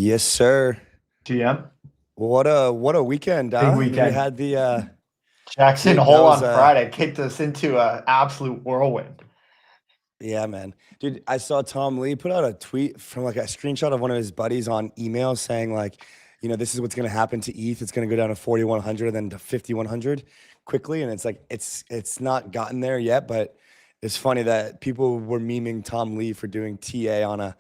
Yes, sir. GM. What a weekend, Big huh? weekend. We had the Jackson dude, Hole on Friday kicked us into an absolute whirlwind. yeah, man. Dude, I saw Tom Lee put out a tweet from like a screenshot of one of his buddies on email saying like, this is what's going to happen to ETH. It's going to go down to 4,100 then to 5,100 quickly. And it's like, it's not gotten there yet, but it's funny that people were memeing Tom Lee for doing TA on a,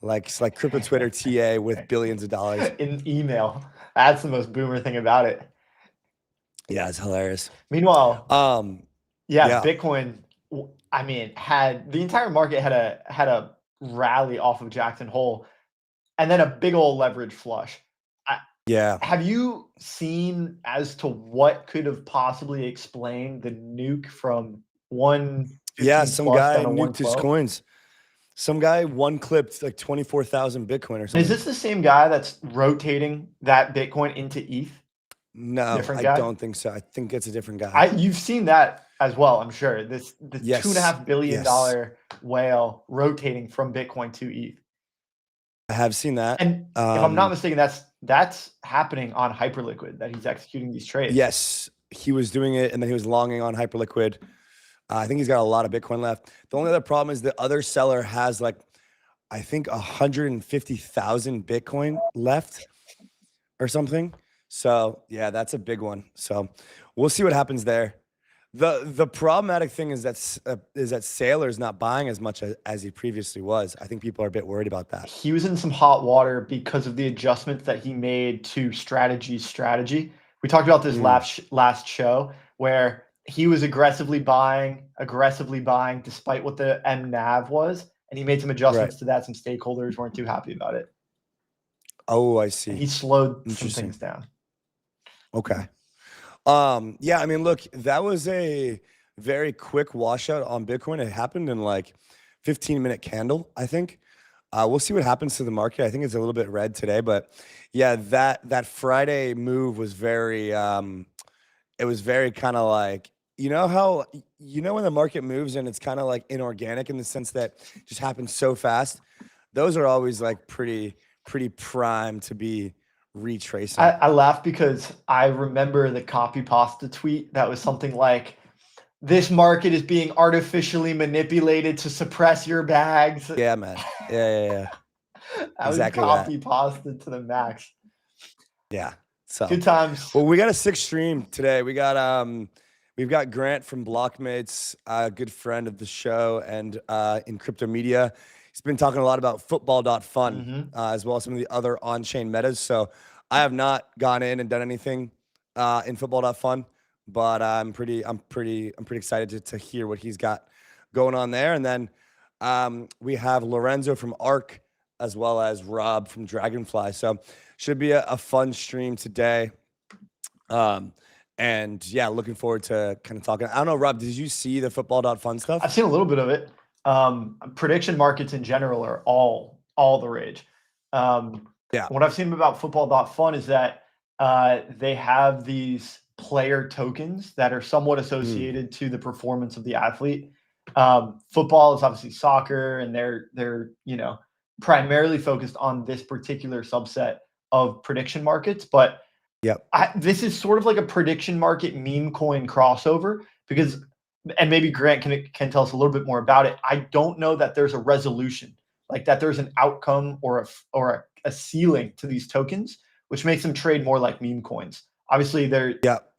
it's like crypto Twitter TA with billions of dollars. In email. That's the most boomer thing about it. Yeah, it's hilarious. Meanwhile, Bitcoin, I mean, had the entire market had a rally off of Jackson Hole and then a big old leverage flush. Have you seen as to what could have possibly explained the nuke from one? Yeah, some guy nuked his coins. Some guy clipped like 24,000 Bitcoin or something. Is this the same guy that's rotating that Bitcoin into ETH? No, I don't think so. I think it's a different guy. You've seen that as well, I'm sure. The $2.5 billion whale rotating from Bitcoin to ETH. I have seen that. And if I'm not mistaken, that's happening on Hyperliquid, that he's executing these trades. Yes, he was doing it, and then he was longing on Hyperliquid. I think he's got a lot of Bitcoin left. The only other problem is the other seller has I think 150,000 Bitcoin left or something. So yeah, that's a big one. So we'll see what happens there. The problematic thing is that Saylor's not buying as much as he previously was. I think people are a bit worried about that. He was in some hot water because of the adjustments that he made to strategy. We talked about this last show where he was aggressively buying despite what the MNAV was, and he made some adjustments to that. Some stakeholders weren't too happy about it. Oh, I see. And he slowed some things down. Okay. Yeah, I mean, look, that was a very quick washout on Bitcoin. It happened in 15-minute candle, I think. We'll see what happens to the market. I think it's a little bit red today, but yeah, that Friday move was very it was very kind of like, how when the market moves and it's kind of like inorganic in the sense that it just happens so fast. Those are always pretty prime to be retracing. I laugh because I remember the copy pasta tweet that was something like, "This market is being artificially manipulated to suppress your bags." Yeah, man. Yeah. That exactly was copy pasta to the max. Yeah. So good times. Well, we got a sick stream today. We've got Grant from Blockmates, a good friend of the show and in crypto media. He's been talking a lot about 𝘗𝘓𝘗𝑚 as well as some of the other on-chain metas. So I have not gone in and done anything in 𝘗𝘓𝘗𝑚, but I'm pretty excited to hear what he's got going on there. And then we have Lorenzo from ARK as well as Rob from Dragonfly. So should be a fun stream today. And yeah, looking forward to kind of talking. I don't know, Rob, did you see the 𝘗𝘓𝘗𝑚 stuff? I've seen a little bit of it. Prediction markets in general are all the rage. What I've seen about 𝘗𝘓𝘗𝑚 is that they have these player tokens that are somewhat associated to the performance of the athlete. Football is obviously soccer, and they're primarily focused on this particular subset of prediction markets. But this is sort of like a prediction market meme coin crossover because, and maybe Grant can tell us a little bit more about it. I don't know that there's a resolution, like that there's an outcome or a ceiling to these tokens, which makes them trade more like meme coins. Obviously,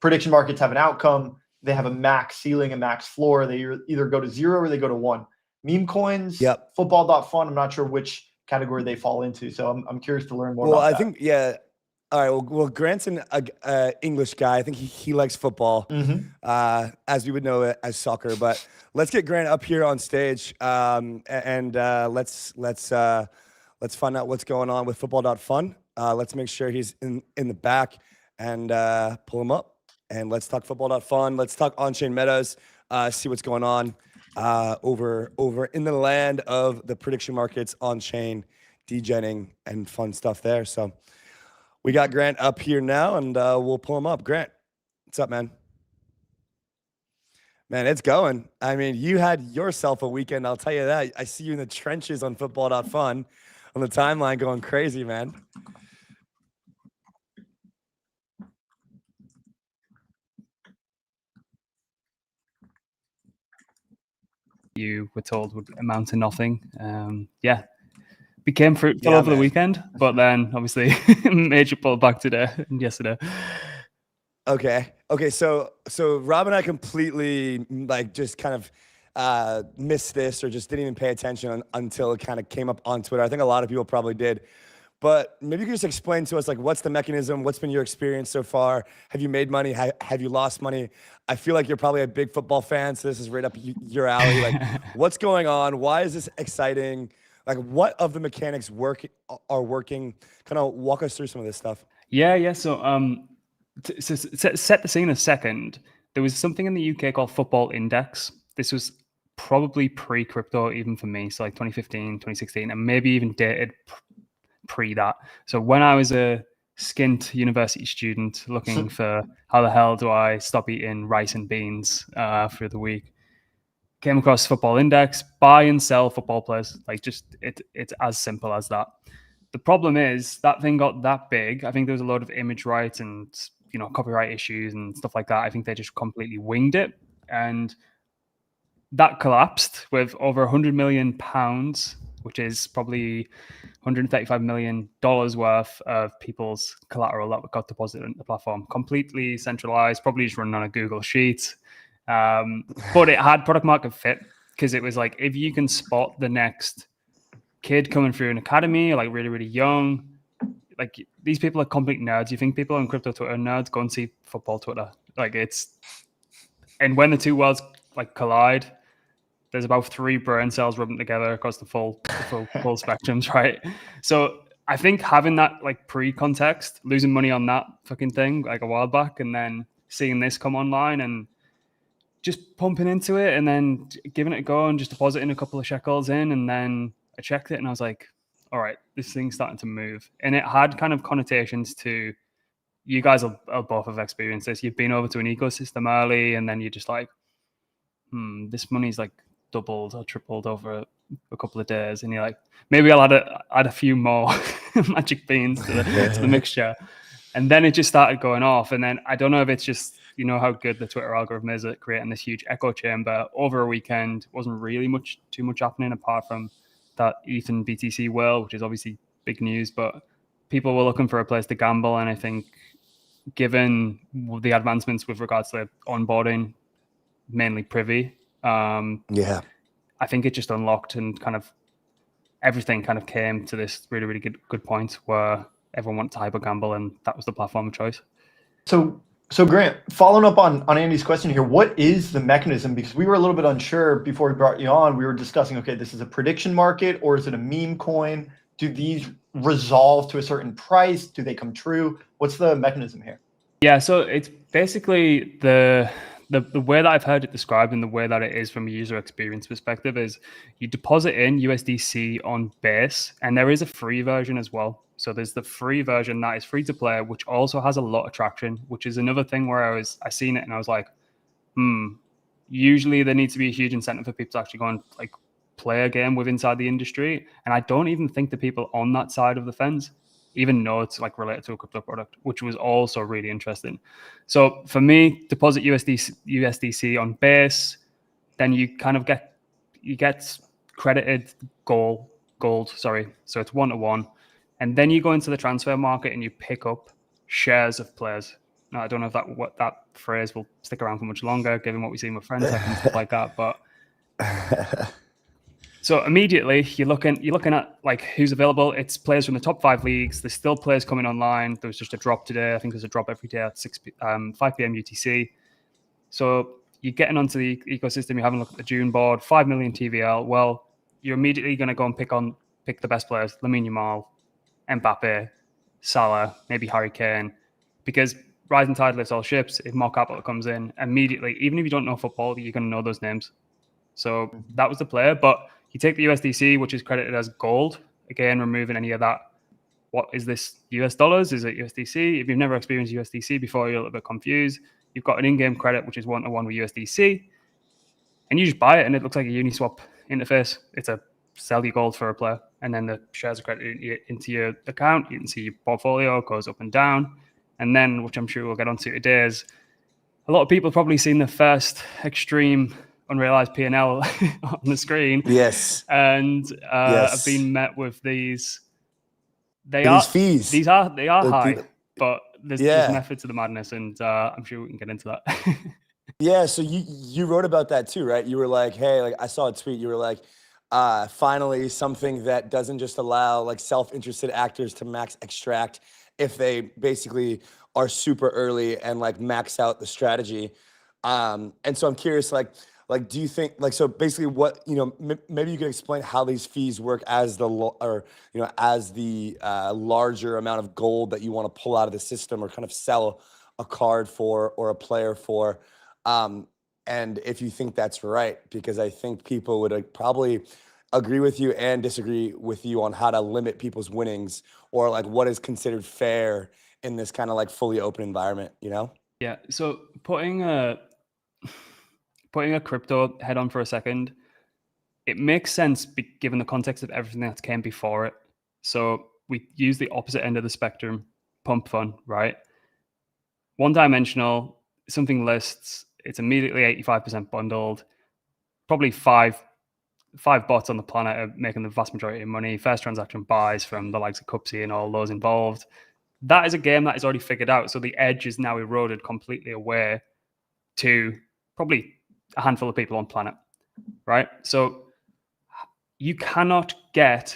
prediction markets have an outcome. They have a max ceiling, a max floor. They either go to 0 or they go to 1. Meme coins, 𝘗𝘓𝘗𝘗𝘓, I'm not sure which category they fall into. So I'm curious to learn more about that. Well, I think, all right. Well, Grant's an English guy. I think he likes football, as we would know it as soccer. But let's get Grant up here on stage, and let's find out what's going on with 𝘗𝘓𝘗𝘓. Let's make sure he's in the back and pull him up, and let's talk 𝘗𝘓𝘗𝘓𝘗. Let's talk on-chain metas. See what's going on over in the land of the prediction markets, on-chain, degenning, and fun stuff there. So we got Grant up here now, and we'll pull him up. Grant, what's up, man? Man, it's going. I mean, you had yourself a weekend, I'll tell you that. I see you in the trenches on 𝘗𝘓𝘗𝘗𝘓. on the timeline going crazy, man. You were told would amount to nothing. Yeah, became fruitful over the weekend, but then obviously major pullback today and yesterday. Okay. So Rob and I completely like just kind of missed this or just didn't even pay attention until it kind of came up on Twitter. I think a lot of people probably did. But maybe you could just explain to us, like, what's the mechanism? What's been your experience so far? Have you made money? Have you lost money? I feel like you're probably a big football fan, so this is right up your alley. Like, what's going on? Why is this exciting? Like, what of the mechanics are working? Kind of walk us through some of this stuff. Yeah. So, to set the scene a second, there was something in the UK called Football Index. This was probably pre-crypto, even for me. So like 2015, 2016, and maybe even dated pre that. So when I was a skint university student looking for how the hell do I stop eating rice and beans for the week, came across Football Index, buy and sell football players. Like, just it's as simple as that. The problem is that thing got that big. I think there was a lot of image rights and, you know, copyright issues and stuff like that. I think they just completely winged it, and that collapsed with over £100 million, which is probably $135 million worth of people's collateral that got deposited into the platform. Completely centralized, probably just running on a Google Sheet. But it had product market fit, because it was like, if you can spot the next kid coming through an academy, like really, really young, like, these people are complete nerds. You think people on crypto Twitter are nerds? Go and see football Twitter. Like, and when the two worlds like collide, there's about 3 brain cells rubbing together across the full spectrums, right? So I think having that like pre-context, losing money on that fucking thing like a while back, and then seeing this come online and just pumping into it and then giving it a go and just depositing a couple of shekels in, and then I checked it and I was like, all right, this thing's starting to move. And it had kind of connotations to, you guys will both have experienced this. You've been over to an ecosystem early, and then you're just like, this money's like doubled or tripled over a couple of days, and you're like, maybe I'll add a few more magic beans to the mixture. And then it just started going off. And then I don't know if it's just, you know, how good the Twitter algorithm is at creating this huge echo chamber. Over a weekend, wasn't really too much happening apart from that ETH and BTC whirl, which is obviously big news, but people were looking for a place to gamble. And I think, given the advancements with regards to onboarding, mainly Privy, I think it just unlocked, and kind of everything kind of came to this really, really good point where everyone wanted to hyper gamble, and that was the platform of choice. So Grant, following up on Andy's question here, what is the mechanism? Because we were a little bit unsure before we brought you on. We were discussing, okay, this is a prediction market, or is it a meme coin? Do these resolve to a certain price? Do they come true? What's the mechanism here? Yeah, so it's basically the way that I've heard it described, and the way that it is from a user experience perspective, is you deposit in USDC on Base, and there is a free version as well. So there's the free version that is free to play, which also has a lot of traction, which is another thing where I seen it and I was like, usually there needs to be a huge incentive for people to actually go and like play a game with inside the industry. And I don't even think the people on that side of the fence even know it's like related to a crypto product, which was also really interesting. So for me, deposit USDC on Base, then you kind of get credited gold. Sorry. So it's 1-to-1. And then you go into the transfer market and you pick up shares of players. Now, I don't know if that phrase will stick around for much longer, given what we've seen with friends and stuff like that. But so immediately you're looking at like who's available. It's players from the top 5 leagues. There's still players coming online. There was just a drop today. I think there's a drop every day at 5 p.m. UTC. So you're getting onto the ecosystem. You're having a look at the June board, 5 million TVL. Well, you're immediately going to go and pick the best players, Lamine Yamal, Mbappe, Salah, maybe Harry Kane, because rising tide lifts all ships. If more capital comes in, immediately, even if you don't know football, you're going to know those names. So that was the player. But you take the USDC, which is credited as gold, again, removing any of that. What is this, US dollars? Is it USDC? If you've never experienced USDC before, you're a little bit confused. You've got an in-game credit, which is 1-to-1 with USDC, and you just buy it, and it looks like a Uniswap interface. It's a sell your gold for a player, and then the shares are credited into your account. You can see your portfolio goes up and down. And then, which I'm sure we'll get onto today, is a lot of people have probably seen the first extreme unrealized P&L on the screen. Yes. And have been met with these. These fees. They are high, but there's method to the madness, and I'm sure we can get into that. Yeah, so you wrote about that too, right? You were like, hey, like I saw a tweet, you were like, finally something that doesn't just allow like self-interested actors to max extract if they basically are super early and like max out the strategy. And so I'm curious, like do you think, like, so basically what, you know, maybe you could explain how these fees work as the larger amount of gold that you want to pull out of the system or kind of sell a card for or a player for. And if you think that's right, because I think people would probably agree with you and disagree with you on how to limit people's winnings or like what is considered fair in this kind of like fully open environment, you know? Yeah. So putting a crypto head on for a second, it makes sense given the context of everything that came before it. So we use the opposite end of the spectrum, pump fun, right? One-dimensional, something lists, it's immediately 85% bundled. Probably five bots on the planet are making the vast majority of money. First transaction buys from the likes of 𝘗𝘳𝘏𝘗 and all those involved. That is a game that is already figured out. So the edge is now eroded completely away to probably a handful of people on planet, right? So you cannot get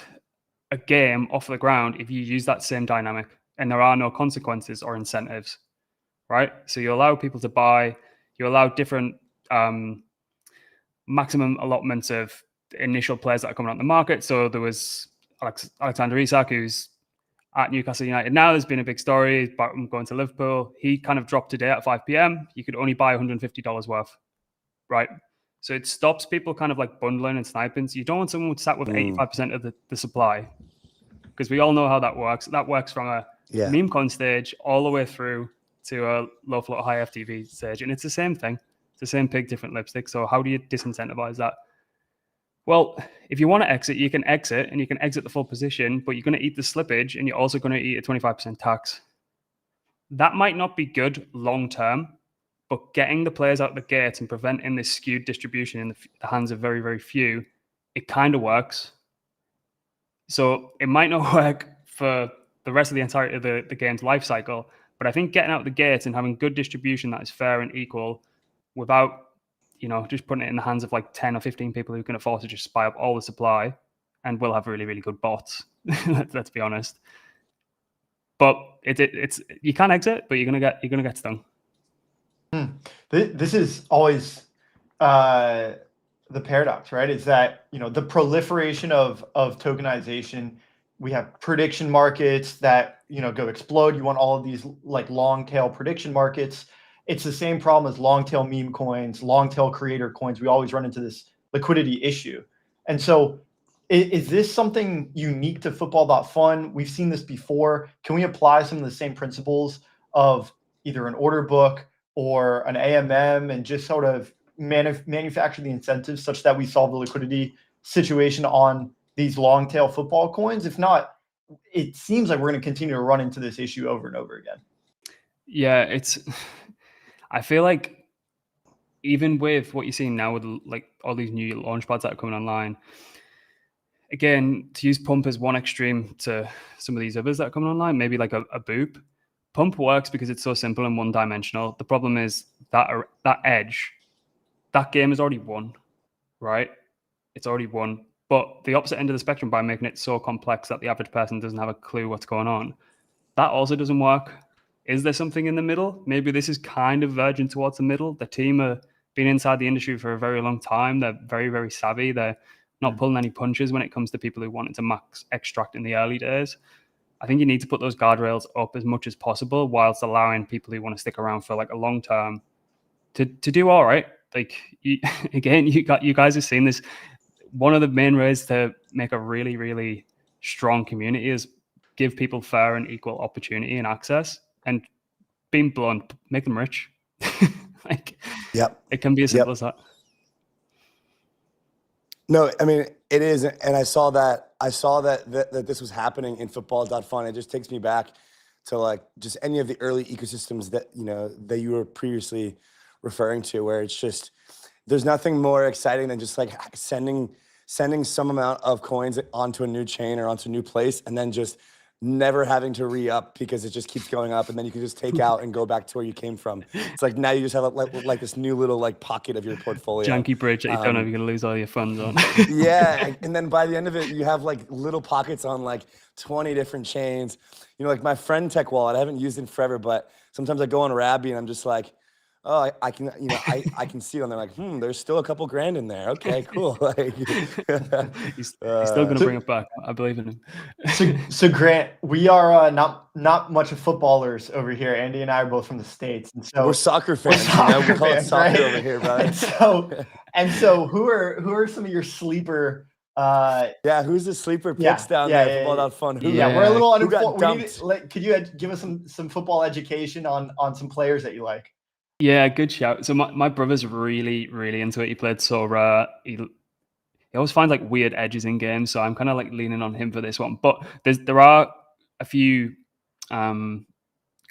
a game off the ground if you use that same dynamic, and there are no consequences or incentives, right? So you allow people to buy, you allow different maximum allotments of initial players that are coming on the market. So there was Alexander Isak, who's at Newcastle United now. There's been a big story about him going to Liverpool. He kind of dropped today at 5 p.m. You could only buy $150 worth, right? So it stops people kind of like bundling and sniping. So you don't want someone sat with 85% of the supply, because we all know how that works. That works from a meme con stage all the way through to a low float, high FTV stage. And it's the same thing. It's the same pig, different lipstick. So how do you disincentivize that? Well, if you want to exit, you can exit and you can exit the full position, but you're going to eat the slippage and you're also going to eat a 25% tax. That might not be good long-term, but getting the players out the gate and preventing this skewed distribution in the hands of very, very few, it kind of works. So it might not work for the rest of the entirety of the game's life cycle, but I think getting out the gate and having good distribution that is fair and equal without, you know, just putting it in the hands of like 10 or 15 people who can afford to just spy up all the supply and will have really, really good bots. Let's be honest. But it's you can exit, but you're gonna get stung. This is always the paradox, right? Is that, you know, the proliferation of tokenization. We have prediction markets that, you know, go explode. You want all of these like long tail prediction markets. It's the same problem as long tail meme coins, long tail creator coins. We always run into this liquidity issue. And so is this something unique to football.fun? We've seen this before. Can we apply some of the same principles of either an order book or an AMM and just sort of manufacture the incentives such that we solve the liquidity situation on these long tail football coins? If not, it seems like we're going to continue to run into this issue over and over again. Yeah, I feel like even with what you're seeing now with like all these new launch pads that are coming online, again, to use Pump as one extreme to some of these others that are coming online, maybe like a Boop. Pump works because it's so simple and one-dimensional. The problem is that edge, that game is already won, right? It's already won. But the opposite end of the spectrum, by making it so complex that the average person doesn't have a clue what's going on, that also doesn't work. Is there something in the middle? Maybe this is kind of verging towards the middle. The team have been inside the industry for a very long time. They're very, very savvy. They're not pulling any punches when it comes to people who wanted to max extract in the early days. I think you need to put those guardrails up as much as possible whilst allowing people who want to stick around for like a long term to do all right. Like, you guys have seen this. One of the main ways to make a really, really strong community is give people fair and equal opportunity and access. And being blunt, make them rich. Like, it can be as simple as that. No, I mean it is, and I saw that that this was happening in football.fun. It just takes me back to like just any of the early ecosystems that that you were previously referring to, where it's just there's nothing more exciting than just like sending some amount of coins onto a new chain or onto a new place, and then just never having to re-up because it just keeps going up, and then you can just take out and go back to where you came from. It's like now you just have like this new little like pocket of your portfolio. Janky bridge that you don't know if you're gonna lose all your funds on. Yeah, and then by the end of it, you have like little pockets on like 20 different chains. Like my friend Tech Wallet, I haven't used it in forever, but sometimes I go on Rabby and I'm just like, oh, I can, I can see it on there like, there's still a couple grand in there. Okay, cool. Like, he's still going to bring it back. I believe in him. So Grant, we are not much of footballers over here. Andy and I are both from the States, and so we're soccer fans. We call it soccer right? Over here, brother. And so who are some of your sleeper? Who's the sleeper picks down there? Football.fun. We're a little uninformed. Could you give us some football education on some players that you like? Yeah, good shout. So my brother's really, really into it. He played so he always finds like weird edges in games, so I'm kind of like leaning on him for this one. But there are a few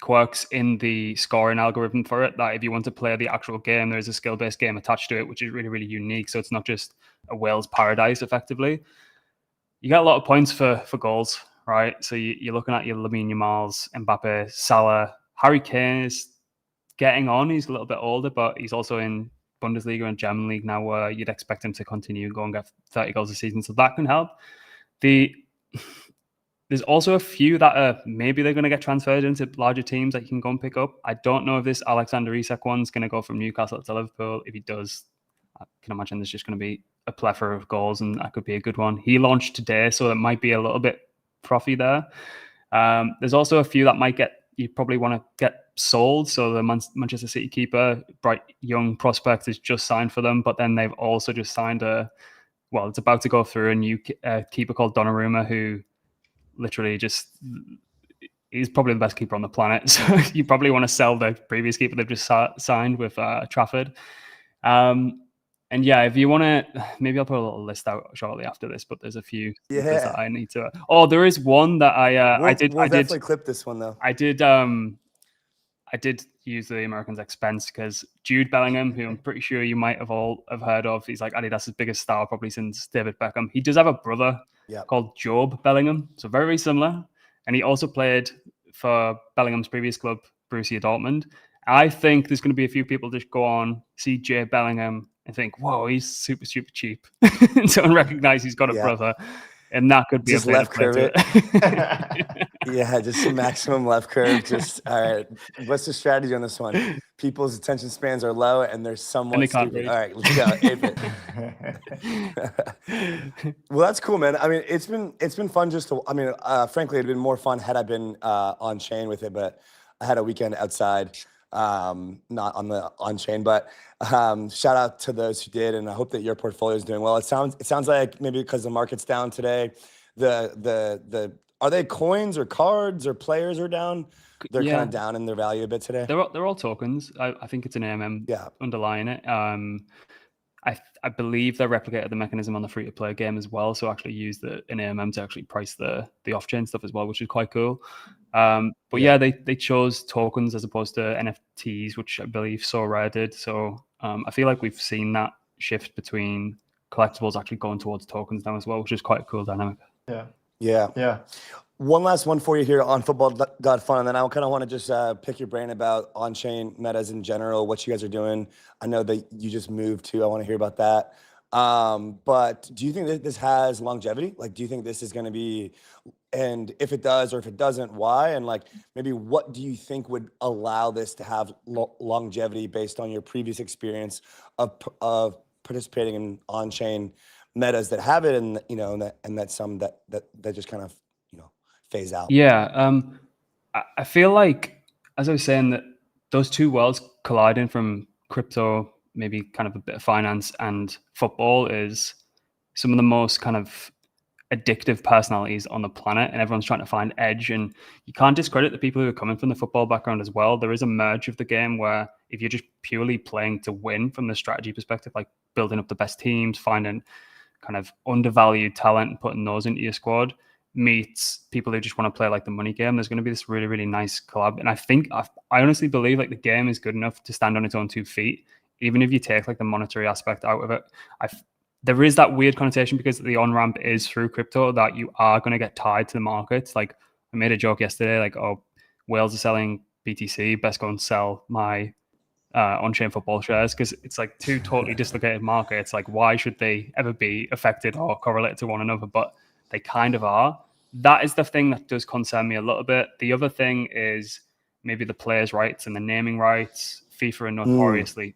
quirks in the scoring algorithm for it that if you want to play the actual game, there is a skill-based game attached to it, which is really, really unique. So it's not just a Wales paradise, effectively. You get a lot of points for goals, right? So you're looking at your Lamine Yamal's, Mbappe, Salah, Harry Kane is getting on. He's a little bit older, but he's also in Bundesliga and German League now, where you'd expect him to continue and go and get 30 goals a season. So that can help. There's also a few that are maybe they're going to get transferred into larger teams that you can go and pick up. I don't know if this Alexander Isak one's going to go from Newcastle to Liverpool. If he does, I can imagine there's just going to be a plethora of goals, and that could be a good one. He launched today, so it might be a little bit frothy there. There's also a few that you probably want to get sold. So the Manchester City keeper, bright young prospect, is just signed for them, but then they've also just signed it's about to go through a new keeper called Donnarumma, who literally he's probably the best keeper on the planet. So you probably want to sell the previous keeper they've just signed with Trafford. And yeah, if you want to, maybe I'll put a little list out shortly after this, but there's a few that I need to. Oh, there is one that I did. We'll definitely clip this one though. I did use the Americans' expense because Jude Bellingham, who I'm pretty sure you might have heard of, he's like Adidas' biggest star probably since David Beckham. He does have a brother called Job Bellingham, so very, very similar. And he also played for Bellingham's previous club, Borussia Dortmund. I think there's going to be a few people just go on, see Jay Bellingham, and think, whoa, he's super, super cheap. And don't recognize he's got a brother. And that could be just a left curve it. Yeah, just maximum left curve. Just all right. What's the strategy on this one? People's attention spans are low, and there's someone stupid. All right, let's go. Well, that's cool, man. I mean, it's been fun just to. I mean, frankly, it'd been more fun had I been on chain with it, but I had a weekend outside. Not on chain, but shout out to those who did, and I hope that your portfolio is doing well. It sounds like maybe because the market's down today, are they coins or cards or players are down? They're kind of down in their value a bit today. They're all tokens. I think it's an AMM underlying it. I believe they replicated the mechanism on the free-to-play game as well, so actually use an AMM to actually price the off-chain stuff as well, which is quite cool. But they chose tokens as opposed to NFTs, which I believe 𝘗𝘅 did. So I feel like we've seen that shift between collectibles actually going towards tokens now as well, which is quite a cool dynamic. Yeah. One last one for you here on football.fun, and then I kind of want to just pick your brain about on-chain metas in general, what you guys are doing. I know that you just moved too. I want to hear about that. But do you think that this has longevity? Like, do you think this is going to be, and if it does or if it doesn't, why? And like, maybe what do you think would allow this to have longevity based on your previous experience of participating in on-chain metas that have it, and and that some that just kind of phase out? Yeah, I feel like, as I was saying, that those two worlds colliding from crypto, maybe kind of a bit of finance, and football is some of the most kind of addictive personalities on the planet, and everyone's trying to find edge. And you can't discredit the people who are coming from the football background as well. There is a merge of the game where if you're just purely playing to win from the strategy perspective, like building up the best teams, finding kind of undervalued talent and putting those into your squad meets people who just want to play like the money game, there's going to be this really, really nice collab. And I honestly believe like the game is good enough to stand on its own 2 feet, even if you take like the monetary aspect out of it. There is that weird connotation because the on-ramp is through crypto that you are going to get tied to the markets. Like I made a joke yesterday, like, oh, Wales are selling BTC, best go and sell my on-chain football shares, because it's like 2 totally dislocated markets. Like why should they ever be affected or correlated to one another? But they kind of are. That is the thing that does concern me a little bit. The other thing is maybe the players' rights and the naming rights. FIFA are notoriously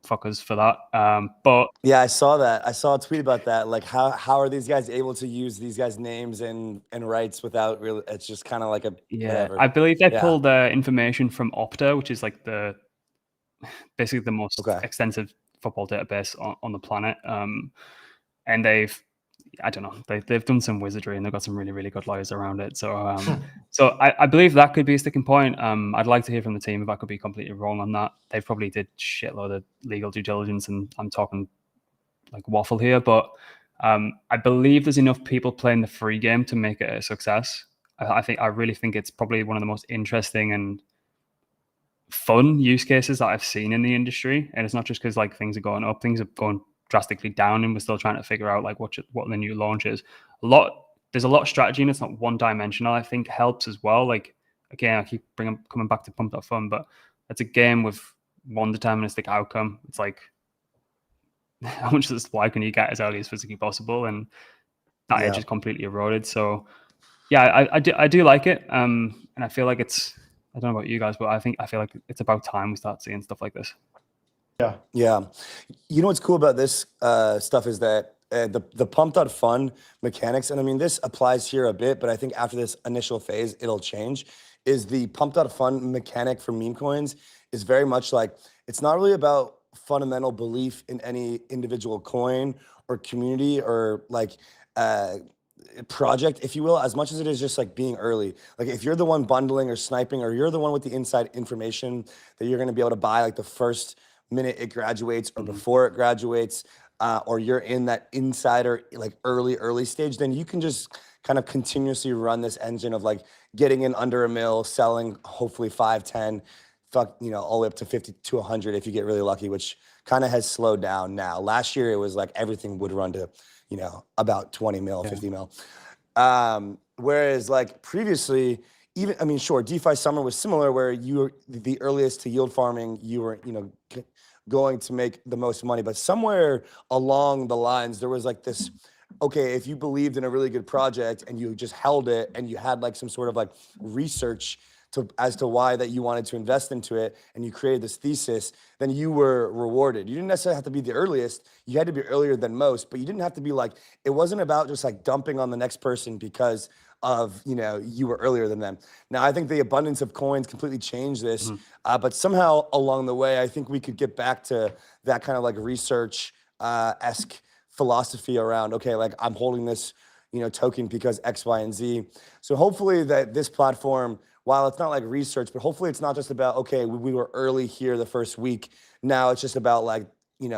fuckers for that. But yeah, I saw that. I saw a tweet about that. Like, how are these guys able to use these guys' names and rights without really? It's just kind of like a whatever. I believe they pulled information from Opta, which is like basically the most extensive football database on the planet. And I don't know, they've done some wizardry and they've got some really, really good lawyers around it. So so I believe that could be a sticking point. I'd like to hear from the team if I could be completely wrong on that. They probably did shitload of legal due diligence, and I'm talking like waffle here, but I believe there's enough people playing the free game to make it a success. I really think it's probably one of the most interesting and fun use cases that I've seen in the industry. And it's not just because like things are going up, things are going drastically down, and we're still trying to figure out like what the new launch is. There's a lot of strategy, and it's not one dimensional. I think helps as well. Like again, I keep coming back to Pump.Fun, but it's a game with one deterministic outcome. It's like how much of the supply can you get as early as physically possible, and that edge is completely eroded. So yeah, I do like it, and I feel like it's, I don't know about you guys, but I feel like it's about time we start seeing stuff like this. Yeah. You know what's cool about this stuff is that the Pump.Fun mechanics, and I mean, this applies here a bit, but I think after this initial phase, it'll change, is the Pump.Fun mechanic for meme coins is very much like, it's not really about fundamental belief in any individual coin or community or like project, if you will, as much as it is just like being early. Like if you're the one bundling or sniping, or you're the one with the inside information that you're going to be able to buy like the first minute it graduates or before it graduates, or you're in that insider like early stage, then you can just kind of continuously run this engine of like getting in under $1 million, selling hopefully 5, 10, all the way up to 50 to 100 if you get really lucky, which kind of has slowed down now. Last year it was like everything would run to about 20 mil, 50 mil. Whereas like previously, even, I mean, sure, DeFi Summer was similar, where you were the earliest to yield farming, you were, going to make the most money. But somewhere along the lines, there was like this, okay, if you believed in a really good project and you just held it and you had like some sort of like research as to why that you wanted to invest into it, and you created this thesis, then you were rewarded. You didn't necessarily have to be the earliest. You had to be earlier than most, but you didn't have to be like, it wasn't about just like dumping on the next person because of, you were earlier than them. Now, I think the abundance of coins completely changed this, but somehow along the way, I think we could get back to that kind of like research-esque philosophy around, okay, like I'm holding this, token because X, Y, and Z. So hopefully that this platform, while it's not like research, but hopefully it's not just about, okay, we were early here the first week. Now it's just about like,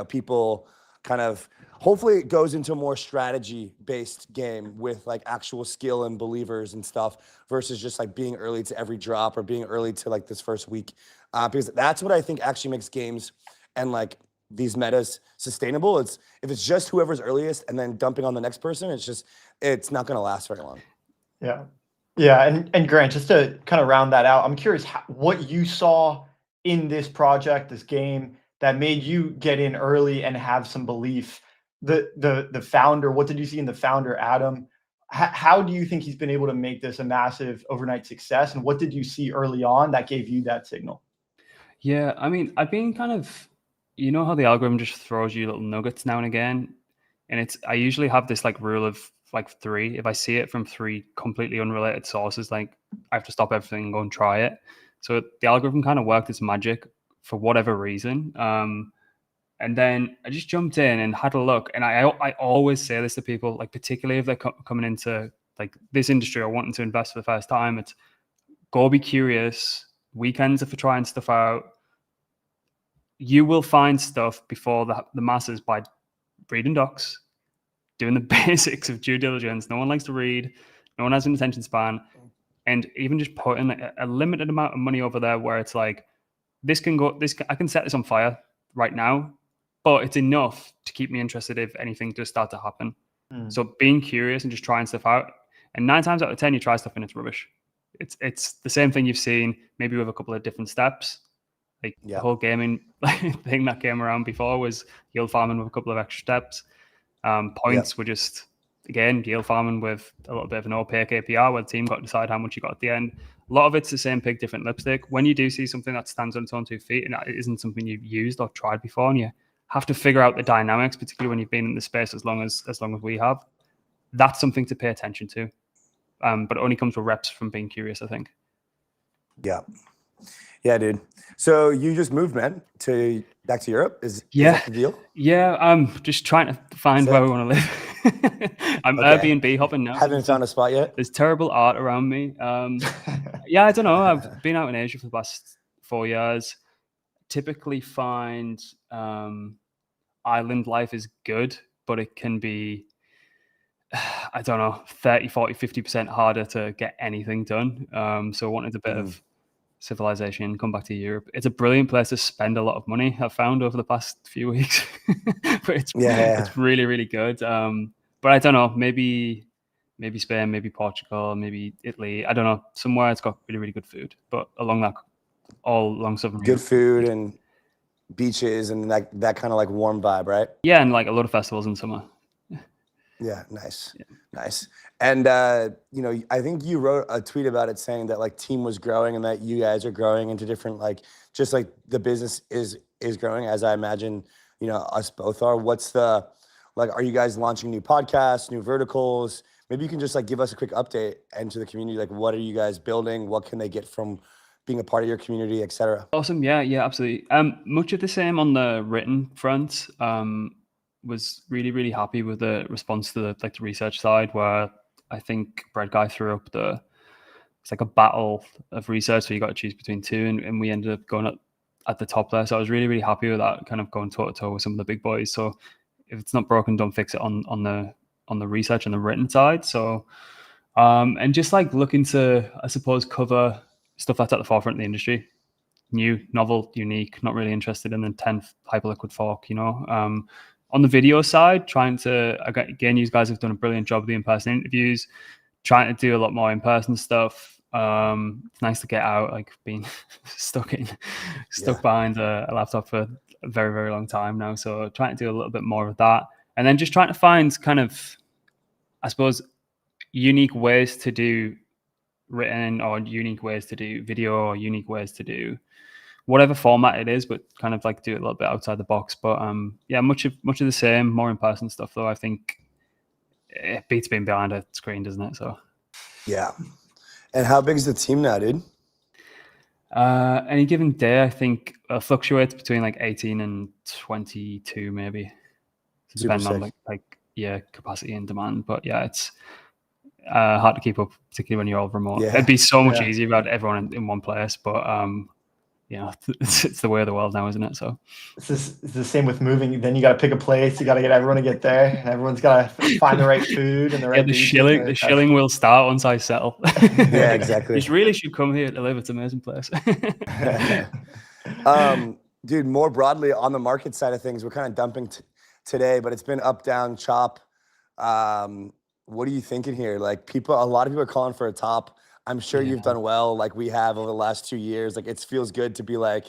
people kind of, hopefully it goes into a more strategy-based game with like actual skill and believers and stuff, versus just like being early to every drop or being early to like this first week. Because that's what I think actually makes games and like these metas sustainable. If it's just whoever's earliest and then dumping on the next person, it's not gonna last very long. Yeah, and Grant, just to kind of round that out, I'm curious what you saw in this project, this game, that made you get in early and have some belief. The founder, what did you see in the founder, Adam? How do you think he's been able to make this a massive overnight success? And what did you see early on that gave you that signal? Yeah, I mean, I've been kind of, how the algorithm just throws you little nuggets now and again. And I usually have this like rule of like 3. If I see it from 3 completely unrelated sources, like I have to stop everything and go and try it. So the algorithm kind of worked its magic for whatever reason. And then I just jumped in and had a look. And I always say this to people, like particularly if they're coming into like this industry or wanting to invest for the first time, it's go be curious. Weekends are for trying stuff out. You will find stuff before the masses by reading docs, doing the basics of due diligence. No one likes to read. No one has an attention span. And even just putting a limited amount of money over there where it's like, I can set this on fire right now, but it's enough to keep me interested if anything does start to happen. So being curious and just trying stuff out. And 9 times out of 10, you try stuff and it's rubbish. It's the same thing you've seen, maybe with a couple of different steps. Like the whole gaming thing that came around before was yield farming with a couple of extra steps. Points were just, again, yield farming with a little bit of an opaque APR where the team got to decide how much you got at the end. A lot of it's the same pig, different lipstick. When you do see something that stands on its own 2 feet and that isn't something you've used or tried before, and you have to figure out the dynamics, particularly when you've been in the space as long as we have, that's something to pay attention to. But it only comes with reps from being curious, I think. Yeah, dude. So you just moved, man, back to Europe? Is that the deal? Yeah, I'm just trying to find where we want to live. I'm Airbnb hopping now. Haven't found a spot yet? There's terrible art around me. Yeah, I don't know. I've been out in Asia for the past 4 years. Typically find island life is good, but it can be, I don't know, 30, 40, 50% harder to get anything done. So I wanted a bit of civilization, come back to Europe. It's a brilliant place to spend a lot of money, I've found over the past few weeks. But it's really, really good. But I don't know, maybe Spain, maybe Portugal, maybe Italy. I don't know, somewhere it's got really, really good food. But along southern Good food and beaches and that kind of like warm vibe, right? Yeah, and like a lot of festivals in summer. Yeah, nice. And I think you wrote a tweet about it saying that like team was growing and that you guys are growing into different, like, just like the business is growing, as I imagine, us both are. What's the, like, are you guys launching new podcasts, new verticals? Maybe you can just like give us a quick update into the community. Like, what are you guys building? What can they get from being a part of your community, etc.? Awesome. Yeah, absolutely. Much of the same on the written front. Was really, really happy with the response to the research side, where I think Bread Guy threw up it's like a battle of research, so you got to choose between 2, and we ended up going at the top there. So I was really, really happy with that, kind of going toe to toe with some of the big boys. So if it's not broken, don't fix it on the research and the written side. So and just like looking to, I suppose, cover stuff that's at the forefront of the industry, new, novel, unique. Not really interested in the 10th hyperliquid fork, On the video side, trying to, again, you guys have done a brilliant job of the in-person interviews, trying to do a lot more in-person stuff. It's nice to get out, like being stuck behind a laptop for a very, very long time now. So trying to do a little bit more of that. And then just trying to find kind of, I suppose, unique ways to do written, or unique ways to do video, or unique ways to do whatever format it is, but kind of like do it a little bit outside the box. But much of the same, more in-person stuff though. I think it beats being behind a screen, doesn't it? So yeah. And how big is the team now, dude? Any given day, I think fluctuates between like 18 and 22 maybe, depending on like capacity and demand. But yeah, it's hard to keep up, particularly when you're all remote. It'd be so much easier if you had everyone in one place, but it's the way of the world now, isn't it? So it's the same with moving. Then you got to pick a place. You got to get everyone to get there. And everyone's got to find the right food and the right. The shilling will start once I settle. Yeah, exactly. You really should come here to live. It's an amazing place. Dude, more broadly on the market side of things, we're kind of dumping today, but it's been up, down, chop. What are you thinking here? Like a lot of people are calling for a top. I'm sure you've done well, like we have over the last 2 years. Like it feels good to be like,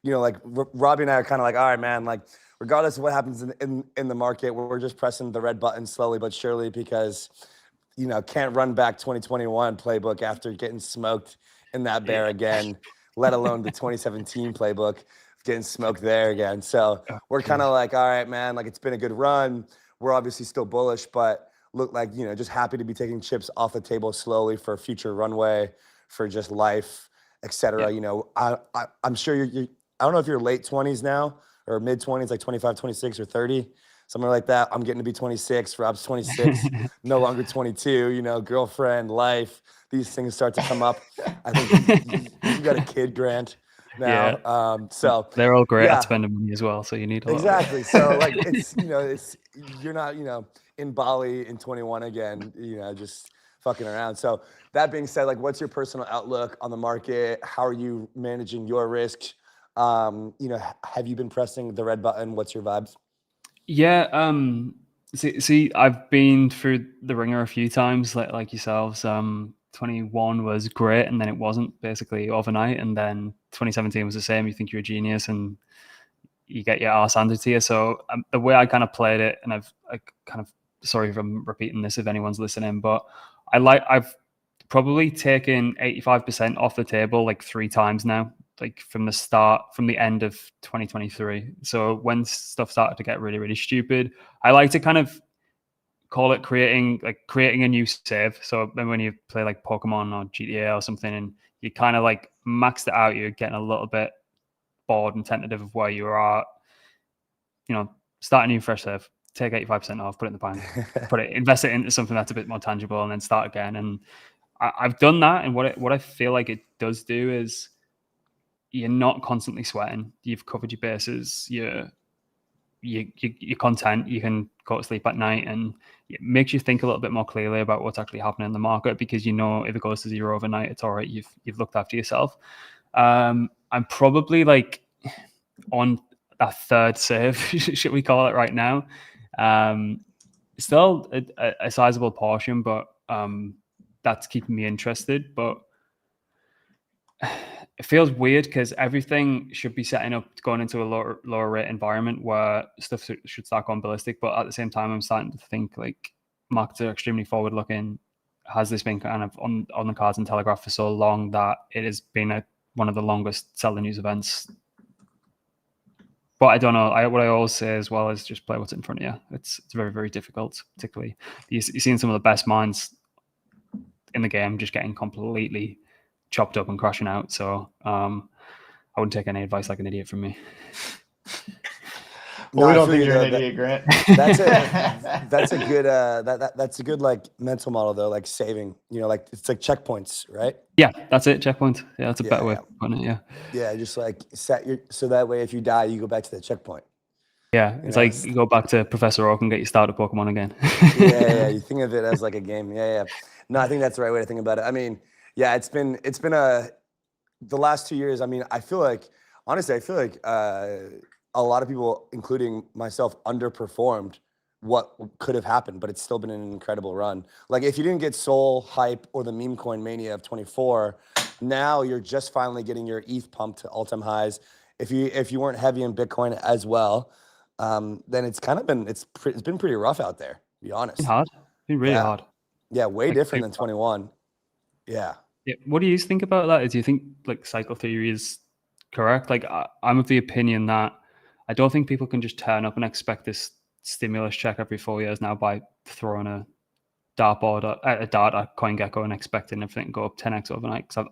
like Robbie and I are kind of like, all right, man, like regardless of what happens in the market, we're just pressing the red button slowly but surely, because, can't run back 2021 playbook after getting smoked in that bear again, let alone the 2017 playbook getting smoked there again. So we're kind of like, all right, man, like it's been a good run. We're obviously still bullish, but look like, just happy to be taking chips off the table slowly for future runway, for just life, etc. I'm sure you're I don't know if you're late 20s now or mid 20s, like 25, 26 or 30, somewhere like that. I'm getting to be 26. Rob's 26, no longer 22, girlfriend, life, these things start to come up. I think you got a kid, Grant. now. So they're all great yeah. at spending money as well. So you need a lot exactly. So like it's you're not in Bali in 21 again. Just fucking around. So that being said, like, what's your personal outlook on the market? How are you managing your risk? Have you been pressing the red button? What's your vibes? Yeah. See, I've been through the ringer a few times, like yourselves. 21 was great, and then it wasn't, basically overnight. And then 2017 was the same. You think you're a genius, and you get your arse handed to you. So the way I kind of played it, and sorry if I'm repeating this if anyone's listening, but I've probably taken 85% off the table like 3 times now, like from the end of 2023. So when stuff started to get really, really stupid, I like to kind of call it creating a new save. So when you play like Pokemon or GTA or something, and you kind of like maxed it out, you're getting a little bit bored and tentative of where you are, start a new fresh save, take 85% off, put it in the bank, invest it into something that's a bit more tangible, and then start again. And I've done that. And what I feel like it does do is you're not constantly sweating. You've covered your bases. You're content. You can go to sleep at night, and it makes you think a little bit more clearly about what's actually happening in the market, because if it goes to 0 overnight, it's all right. You've looked after yourself. I'm probably like on that 3rd save, should we call it, right now. Still a sizable portion, but that's keeping me interested. But it feels weird because everything should be setting up going into a lower rate environment where stuff should start going ballistic. But at the same time, I'm starting to think like markets are extremely forward looking. Has this been kind of on the cards and telegraph for so long that it has been one of the longest selling news events? But I don't know. What I always say as well is just play what's in front of you. It's very, very difficult, particularly you're seeing some of the best minds in the game just getting completely chopped up and crashing out. So I wouldn't take any advice like an idiot from me. Well, we don't think you're an idiot, Grant. That's a good that's a good like mental model though, like saving. Like it's like checkpoints, right? Yeah, that's it. Checkpoint. Yeah, that's a better way of putting it. Yeah. Yeah, just like so that way if you die, you go back to that checkpoint. Yeah, it's like you go back to Professor Oak and get you started Pokemon again. yeah, you think of it as like a game. Yeah. No, I think that's the right way to think about it. I mean, yeah, it's been the last 2 years. I mean, honestly, I feel like a lot of people, including myself, underperformed what could have happened, but it's still been an incredible run. Like if you didn't get Soul hype or the meme coin mania of 24, now you're just finally getting your ETH pumped to all-time highs. If you weren't heavy in Bitcoin as well, then it's been pretty rough out there, to be honest. It's hard. It's been really hard. Yeah, way different than 21. Yeah. What do you think about that? Do you think like cycle theory is correct? Like I'm of the opinion that I don't think people can just turn up and expect this stimulus check every 4 years now by throwing a dart at CoinGecko and expecting everything to go up 10x overnight. Because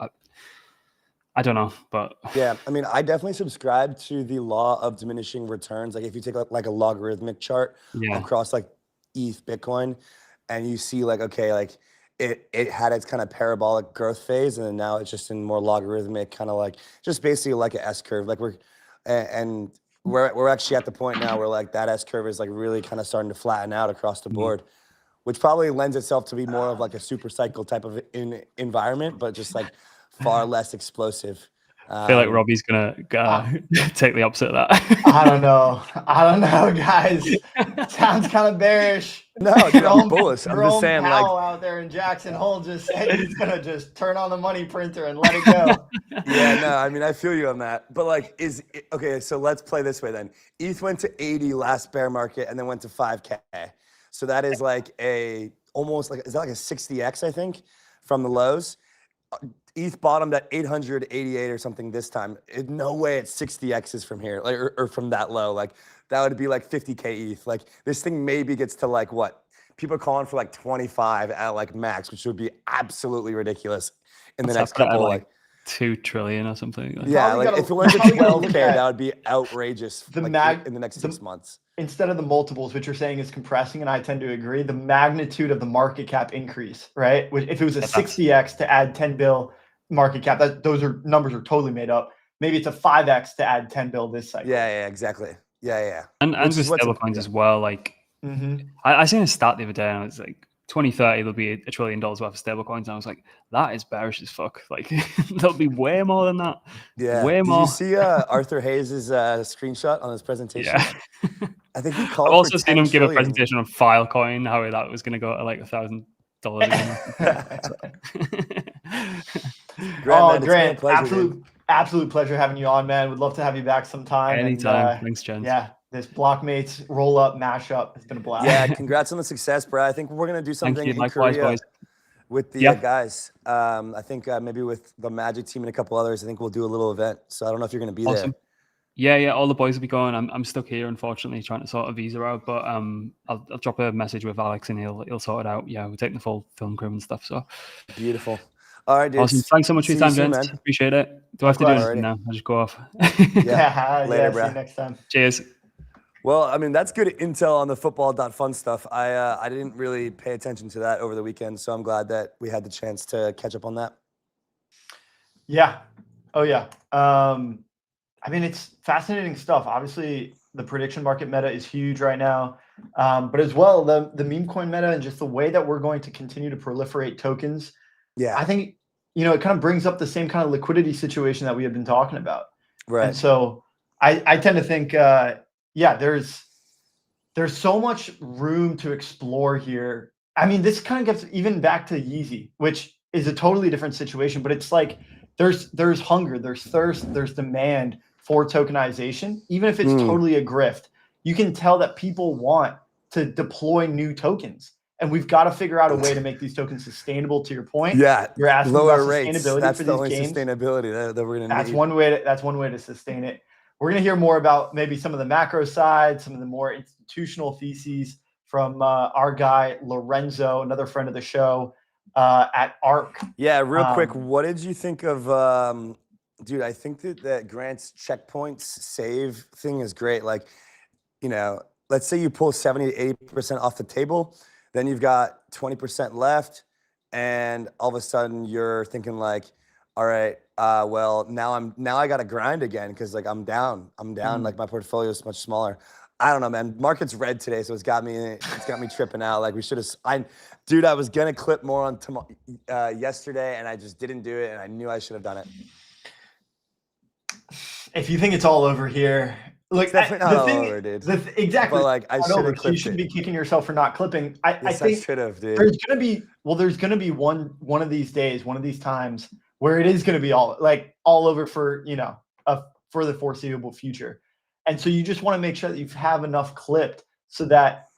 I don't know, but yeah, I mean, I definitely subscribe to the law of diminishing returns. Like if you take like a logarithmic chart across like ETH, Bitcoin, and you see like, okay, like it had its kind of parabolic growth phase, and then now it's just in more logarithmic, kind of like just basically like an S curve. Like we're actually at the point now where like that S curve is like really kind of starting to flatten out across the board, which probably lends itself to be more of like a super cycle type of environment, but just like far less explosive. I feel like Robbie's gonna take the opposite of that. I don't know, guys. Sounds kind of bearish. No, dude, I'm bullish. I'm just saying, Powell out there in Jackson Hole just said he's gonna just turn on the money printer and let it go. Yeah, no, I mean, I feel you on that. But like, okay? So let's play this way then. ETH went to 80 last bear market, and then went to 5K. So that is like is that like a 60x? I think from the lows. ETH bottomed at 888 or something this time. No way it's 60x's from here, like or from that low. Like that would be like 50K ETH. Like this thing maybe gets to like what people are calling for like 25 at like max, which would be absolutely ridiculous in the next couple like 2 trillion or something. Yeah, like if it went to 12K, that would be outrageous. In the next 6 months. Instead of the multiples, which you're saying is compressing, and I tend to agree, the magnitude of the market cap increase, right? If it was a 60x to add 10 bill market cap, those numbers are totally made up. maybe it's a 5x to add 10 bill this cycle. Yeah, exactly. Yeah. And with stablecoins as well, like I seen a stat the other day, and it was like 2030 there'll be $1 trillion worth of stablecoins, and I was like, that is bearish as fuck. Like there'll be way more than that. Yeah. Way more. Did you see Arthur Hayes' screenshot on his presentation? Yeah. I think he called. I've also seen him give a trillion. presentation on Filecoin, how that was going to go to like $1,000. Grant, absolute pleasure having you on, man. Would love to have you back sometime. Anytime. Thanks, gents. Yeah, this Blockmates roll-up mashup has been a blast. Yeah, congrats on the success, bro. I think we're gonna do something in Likewise, Korea boys. with the guys. I think maybe with the Magic team and a couple others. I think we'll do a little event. So I don't know if you're gonna be there. Yeah, all the boys will be going. I'm stuck here, unfortunately, trying to sort a visa out. But I'll drop a message with Alex, and he'll sort it out. Yeah, we're taking the full film crew and stuff. So beautiful. All right, dude. Awesome. Thanks so much for your time, gents. Appreciate it. Do I have to do anything now? I'll just go off. Later, bro. See you next time. Cheers. Well, I mean, that's good intel on the football.fun stuff. I didn't really pay attention to that over the weekend, so I'm glad that we had the chance to catch up on that. Yeah. Oh, yeah. I mean, it's fascinating stuff. Obviously, the prediction market meta is huge right now, but as well, the meme coin meta and just the way that we're going to continue to proliferate tokens. Yeah, I think, it kind of brings up the same kind of liquidity situation that we have been talking about. Right. And so I tend to think, there's so much room to explore here. I mean, this kind of gets even back to Yeezy, which is a totally different situation, but it's like there's hunger, there's thirst, there's demand for tokenization, even if it's totally a grift. You can tell that people want to deploy new tokens. And we've got to figure out a way to make these tokens sustainable. To your point, you're asking lower about rates. Sustainability That's for the these only games. Sustainability that we're gonna that's need. One way to sustain it. We're gonna hear more about maybe some of the macro side, some of the more institutional theses from our guy Lorenzo, another friend of the show at ARC. Yeah, real quick, what did you think of? Dude, I think that Grant's checkpoints save thing is great. Like, let's say you pull 70 to 80% off the table. Then you've got 20% left, and all of a sudden you're thinking like, all right, well now I got to grind again because like I'm down. Like my portfolio is much smaller. I don't know, man. Market's red today, so it's got me tripping out. Like we should have. I was gonna clip more on yesterday, and I just didn't do it, and I knew I should have done it. If you think it's all over here. Look, definitely not all over, dude. Exactly. But like, I should have clipped. You shouldn't be kicking yourself for not clipping. I think I should have, dude. There's gonna be one of these days, one of these times where it is gonna be all over for for the foreseeable future. And so you just want to make sure that you have enough clipped so that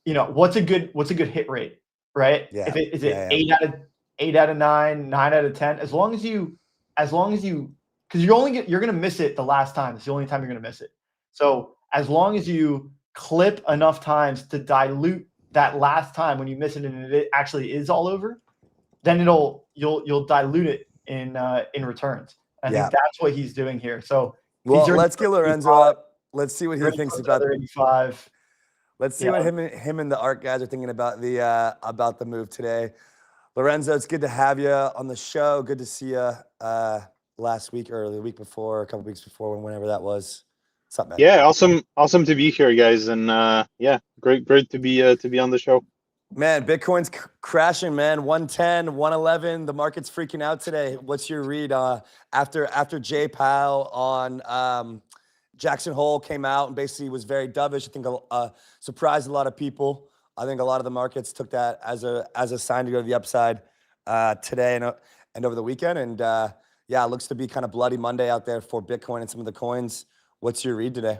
what's a good hit rate, right? Yeah. Is it 8 out of 9, 9 out of 10? As long as you, because you're gonna miss it the last time. It's the only time you're gonna miss it. So as long as you clip enough times to dilute that last time when you miss it and it actually is all over, then you'll dilute it in returns. I think that's what he's doing here. So let's get Lorenzo up. Let's see what he thinks about 85. Let's see what him and the ARC guys are thinking about the move today. Lorenzo, it's good to have you on the show. Good to see you last week or the week before, a couple weeks before, whenever that was. What's up, man? Yeah, awesome to be here, guys, and great to be on the show. Man, Bitcoin's crashing, man. 110, 111. The market's freaking out today. What's your read after Jay Powell on Jackson Hole came out and basically was very dovish? I think surprised a lot of people. I think a lot of the markets took that as a sign to go to the upside today and over the weekend. And it looks to be kind of bloody Monday out there for Bitcoin and some of the coins. What's your read today?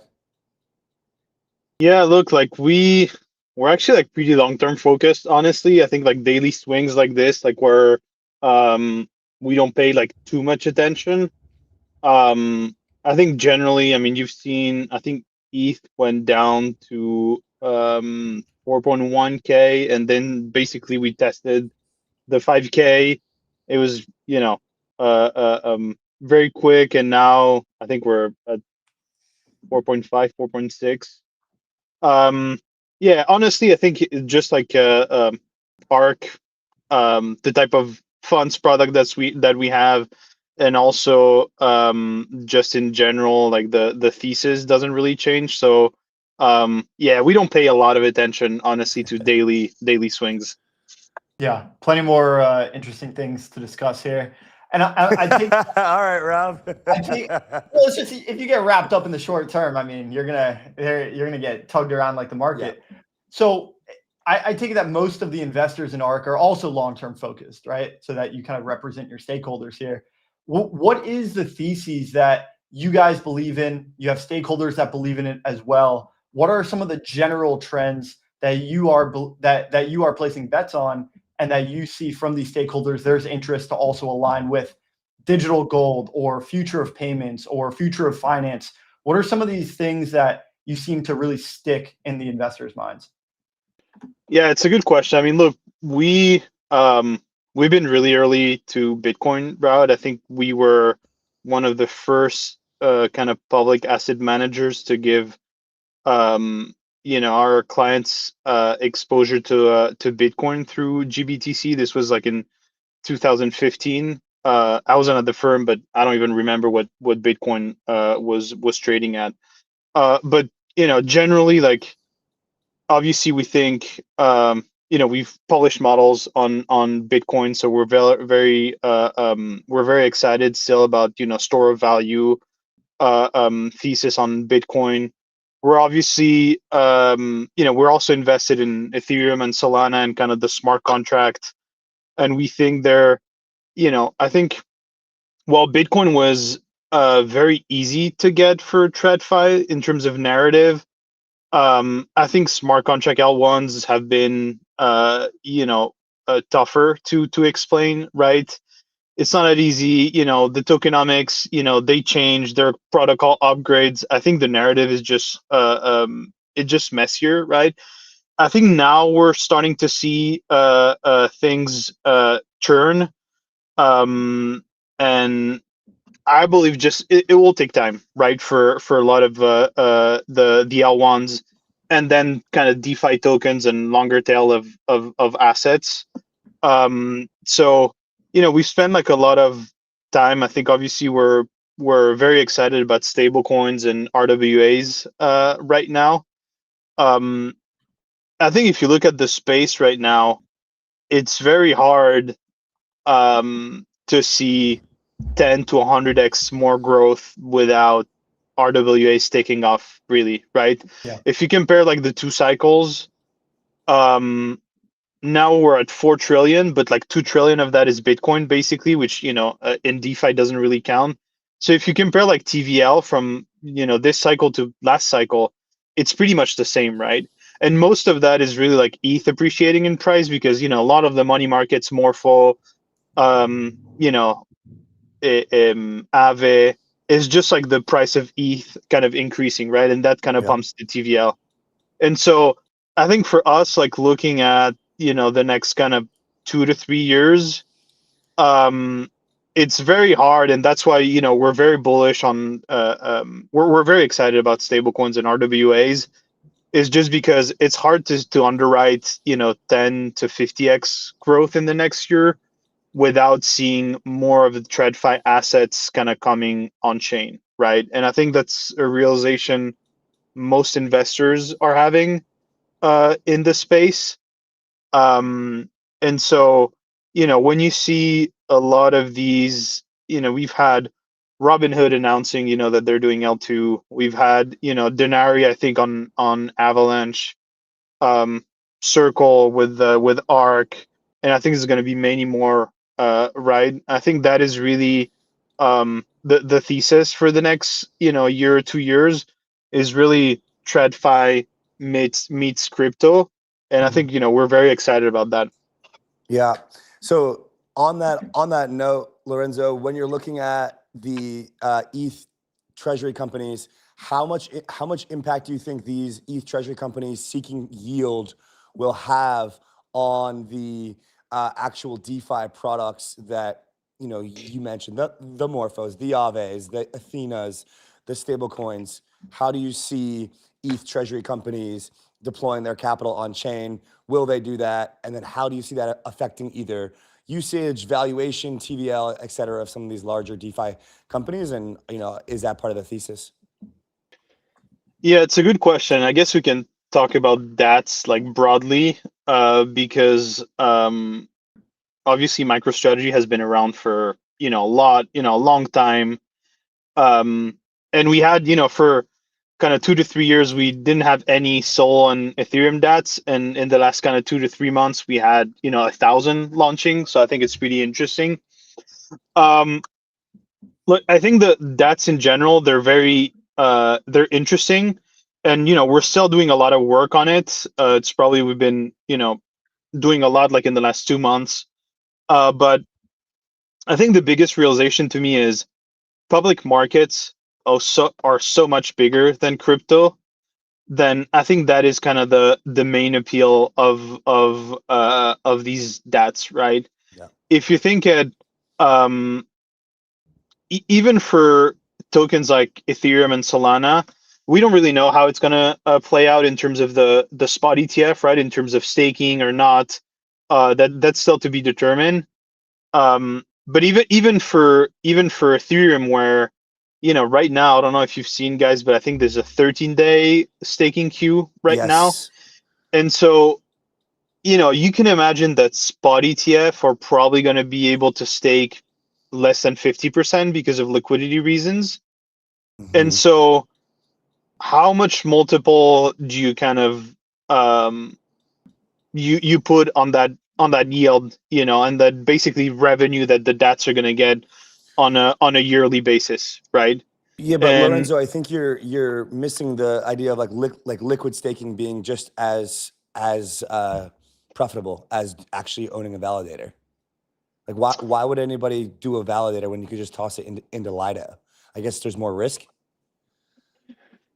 Yeah, look, like we're actually like pretty long-term focused, honestly. I think like daily swings like this, like where we don't pay like too much attention. I think generally, I mean, you've seen, I think ETH went down to 4.1K, and then basically we tested the 5K. It was, very quick, and now I think we're at 4.5, 4.6. Honestly, I think just like ARC, the type of funds product that we have, and also just in general, like the thesis doesn't really change. So yeah, we don't pay a lot of attention, honestly, to daily swings. Yeah, plenty more interesting things to discuss here. And I think, all right, Rob. I think, well, it's just if you get wrapped up in the short term, I mean, you're gonna get tugged around like the market. Yeah. So I take it that most of the investors in ARK are also long-term focused, right? So that you kind of represent your stakeholders here. What is the theses that you guys believe in? You have stakeholders that believe in it as well. What are some of the general trends that you are placing bets on, and that you see from these stakeholders there's interest to also align with digital gold or future of payments or future of finance? What are some of these things that you seem to really stick in the investors' minds? Yeah, it's a good question. I mean, look, we've been really early to Bitcoin route. I think we were one of the first kind of public asset managers to give our clients exposure to Bitcoin through GBTC. This was like in 2015. I wasn't at the firm, but I don't even remember what Bitcoin was trading at. But generally, like, obviously we think we've published models on Bitcoin, so we're we're very excited still about store of value thesis on Bitcoin. We're obviously we're also invested in Ethereum and Solana and kind of the smart contract, and we think I think while Bitcoin was very easy to get for TradFi in terms of narrative, I think smart contract L1s have been tougher to explain, right? It's not that easy. The tokenomics, they change their protocol upgrades. I think the narrative is just it's just messier, right? I think now we're starting to see things churn, and I believe just it will take time, right, for a lot of the L1s, and then kind of DeFi tokens and longer tail of assets. So we spend like a lot of time. I think obviously we're very excited about stable coins and RWAs right now. I think if you look at the space right now, it's very hard to see 10 to 100x more growth without RWAs taking off, really, right? Yeah. If you compare like the two cycles, now we're at 4 trillion, but like 2 trillion of that is Bitcoin, basically, which in DeFi doesn't really count. So if you compare like TVL from this cycle to last cycle, it's pretty much the same, right? And most of that is really like ETH appreciating in price because a lot of the money markets, Morpho, Aave, is just like the price of ETH kind of increasing, right? And that kind of pumps the TVL. And so I think for us, like looking at the next kind of 2 to 3 years, it's very hard, and that's why we're very bullish on we're very excited about stablecoins and RWAs, is just because it's hard to underwrite 10 to 50x growth in the next year without seeing more of the TradFi assets kind of coming on chain, right? And I think that's a realization most investors are having in the space. And so, when you see a lot of these, we've had Robinhood announcing, that they're doing L2. We've had, Denari, I think on Avalanche, Circle with ARK, and I think there's going to be many more. Right. I think that is really the thesis for the next year or 2 years is really TradFi meets crypto, and I think we're very excited about that. Yeah. So on that note, Lorenzo, when you're looking at the ETH treasury companies, how much impact do you think these ETH treasury companies seeking yield will have on the actual DeFi products that you mentioned, the Morphos, the Aaves, the Athenas, the stable coins? How do you see ETH treasury companies deploying their capital on chain? Will they do that? And then how do you see that affecting either usage, valuation, TVL, et cetera, of some of these larger DeFi companies? And, is that part of the thesis? Yeah, it's a good question. I guess we can talk about that like broadly, because obviously MicroStrategy has been around for a long time, and we had for kind of 2 to 3 years we didn't have any Sol and Ethereum DATs, and in the last kind of 2 to 3 months we had 1,000 launching. So I think it's pretty interesting. Look, I think the DATs in general, they're interesting, and we're still doing a lot of work on it. It's probably we've been doing a lot like in the last 2 months, but I think the biggest realization to me is public markets are so much bigger than crypto. Then I think that is kind of the main appeal of these DATs, right? Yeah. If you think at even for tokens like Ethereum and Solana, we don't really know how it's going to play out in terms of the spot ETF, right? In terms of staking or not, that's still to be determined. But even for Ethereum, where right now, I don't know if you've seen, guys, but I think there's a 13-day staking queue right now, and so you can imagine that spot ETF are probably going to be able to stake less than 50% because of liquidity reasons. Mm-hmm. And so how much multiple do you kind of you put on that yield, and that basically revenue that the DATs are going to get on a yearly basis, right? Yeah, but Lorenzo, I think you're missing the idea of like liquid staking being just as profitable as actually owning a validator. Like, why would anybody do a validator when you could just toss it into Lido? I guess there's more risk.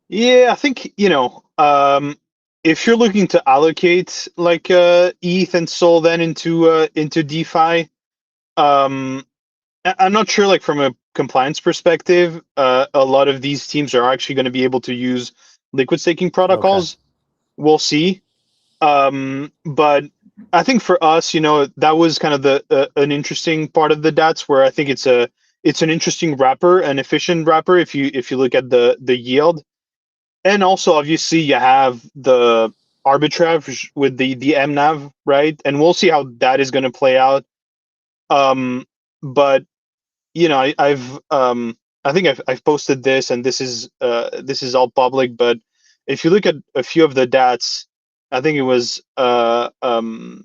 Yeah, I think if you're looking to allocate like ETH and Sol then into DeFi, I'm not sure, like from a compliance perspective, a lot of these teams are actually going to be able to use liquid staking protocols. Okay. We'll see. But I think for us, that was kind of an interesting part of the DATs, where I think it's an interesting wrapper, an efficient wrapper if you look at the yield. And also obviously you have the arbitrage with the MNAV, right? And we'll see how that is going to play out. But I think I've posted this, and this is all public, but if you look at a few of the DATs, I think it was BitMine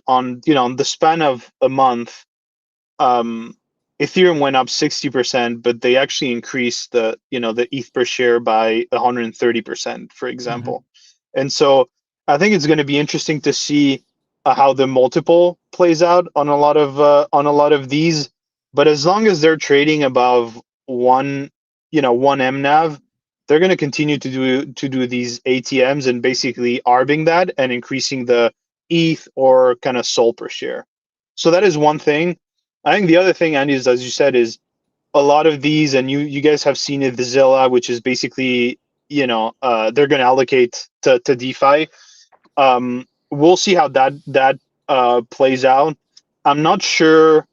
on on the span of a month, Ethereum went up 60%, but they actually increased the ETH per share by 130%, for example. Mm-hmm. And so I think it's going to be interesting to see how the multiple plays out on a lot of these. But as long as they're trading above one MNAV, they're going to continue to do these ATMs and basically arbing that and increasing the ETH or kind of Sol per share. So that is one thing. I think the other thing, Andy, is, as you said, is a lot of these, and you guys have seen it, the Zilla, which is basically they're going to allocate to DeFi. We'll see how that plays out. I'm not sure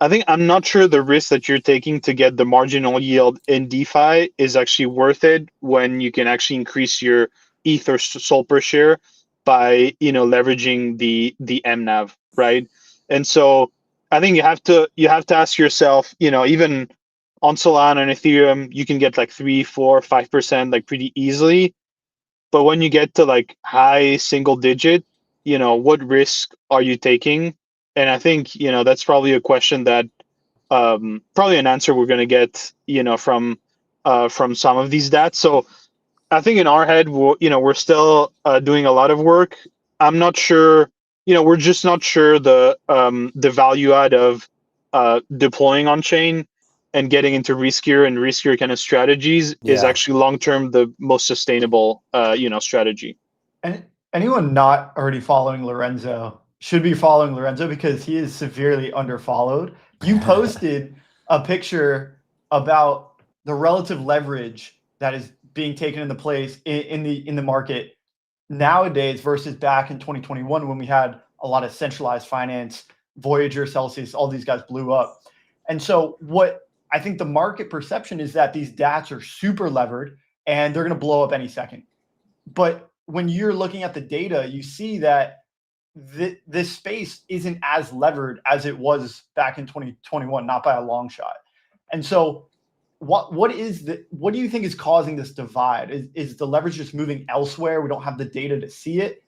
the risk that you're taking to get the marginal yield in DeFi is actually worth it when you can actually increase your ETH or Sol per share by leveraging the MNAV, right? And so I think you have to ask yourself, even on Solana and Ethereum, you can get like 3%, 4%, 5% like pretty easily. But when you get to like high single digit, what risk are you taking? And I think, that's probably a question that probably an answer we're going to get, from some of these DATs. So I think in our head, we're still doing a lot of work. I'm not sure, we're just not sure the value add of deploying on chain and getting into riskier kind of strategies is actually long-term the most sustainable, strategy. And anyone not already following Lorenzo should be following Lorenzo, because he is severely underfollowed. You posted a picture about the relative leverage that is being taken into place in the market nowadays versus back in 2021 when we had a lot of centralized finance, Voyager, Celsius, all these guys blew up. And so what I think the market perception is that these DATs are super levered and they're going to blow up any second. But when you're looking at the data, you see that this space isn't as levered as it was back in 2021, not by a long shot. And so what do you think is causing this divide? Is the leverage just moving elsewhere? We don't have the data to see it.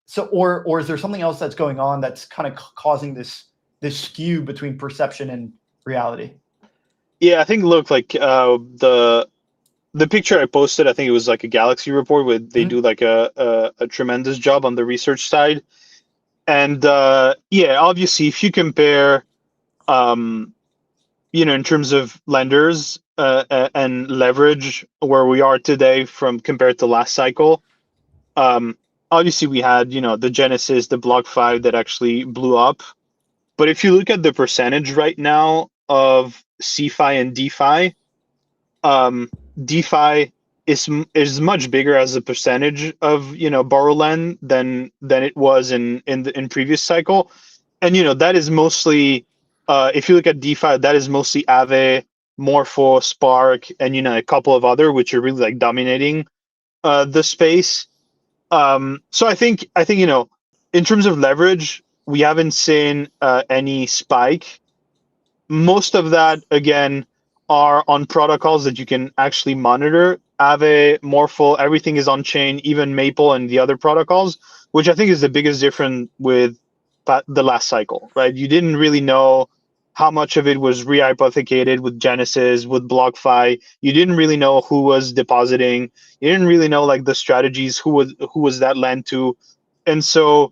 So, or is there something else that's going on that's kind of causing this skew between perception and reality? Yeah, I think look, like the picture I posted, I think it was like a Galaxy report where they do like a tremendous job on the research side. And yeah, obviously, if you compare, you know, in terms of lenders and leverage where we are today from compared to last cycle, obviously we had, you know, the Genesis, the BlockFi that actually blew up. But if you look at the percentage right now of CeFi and DeFi, DeFi is much bigger as a percentage of, you know, borrow lend than it was in previous cycle. And, you know, that is mostly, if you look at DeFi, that is mostly Aave, Morpho, Spark, and, you know, a couple of other, which are really like dominating the space. So I think, you know, in terms of leverage, we haven't seen any spike. Most of that, again, are on protocols that you can actually monitor. Aave, Morpho, everything is on chain, even Maple and the other protocols, which I think is the biggest difference with the last cycle, right? You didn't really know how much of it was rehypothecated with Genesis, with BlockFi. You didn't really know who was depositing. You didn't really know like the strategies, who was that lent to. And so,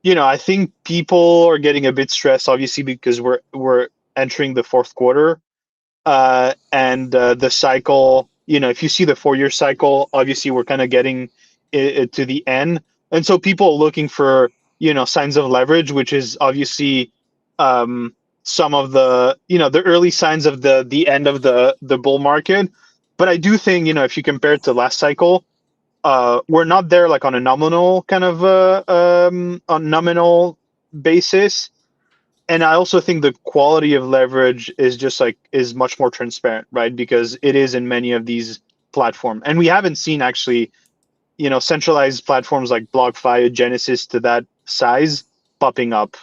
you know, I think people are getting a bit stressed, obviously, because we're entering the fourth quarter. And the cycle, you know, if you see the 4-year cycle, obviously we're kind of getting it to the end. And so people are looking for, you know, signs of leverage, which is obviously some of the, you know, the early signs of the end of the bull market. But I do think, you know, if you compare it to last cycle, we're not there like on a nominal kind of on nominal basis. And I also think the quality of leverage is much more transparent, right? Because it is in many of these platforms. And we haven't seen actually, you know, centralized platforms like BlockFi, Genesis to that size popping up,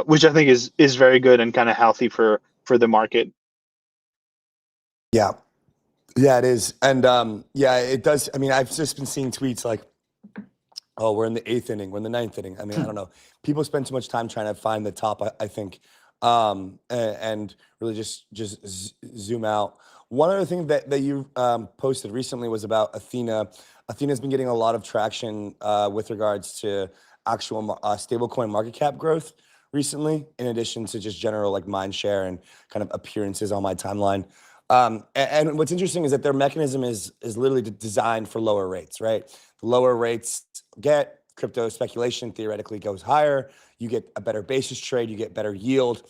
which I think is very good and kind of healthy for the market. Yeah. Yeah, it is. And yeah, it does. I mean, I've just been seeing tweets like, oh, we're in the 8th inning, we're in the 9th inning. I mean, I don't know. People spend too much time trying to find the top, I think, and really just zoom out. One other thing that you posted recently was about Athena. Athena's been getting a lot of traction with regards to actual stablecoin market cap growth recently, in addition to just general like mind share and kind of appearances on my timeline. And what's interesting is that their mechanism is literally designed for lower rates, right? The lower rates get, crypto speculation theoretically goes higher. You get a better basis trade, you get better yield.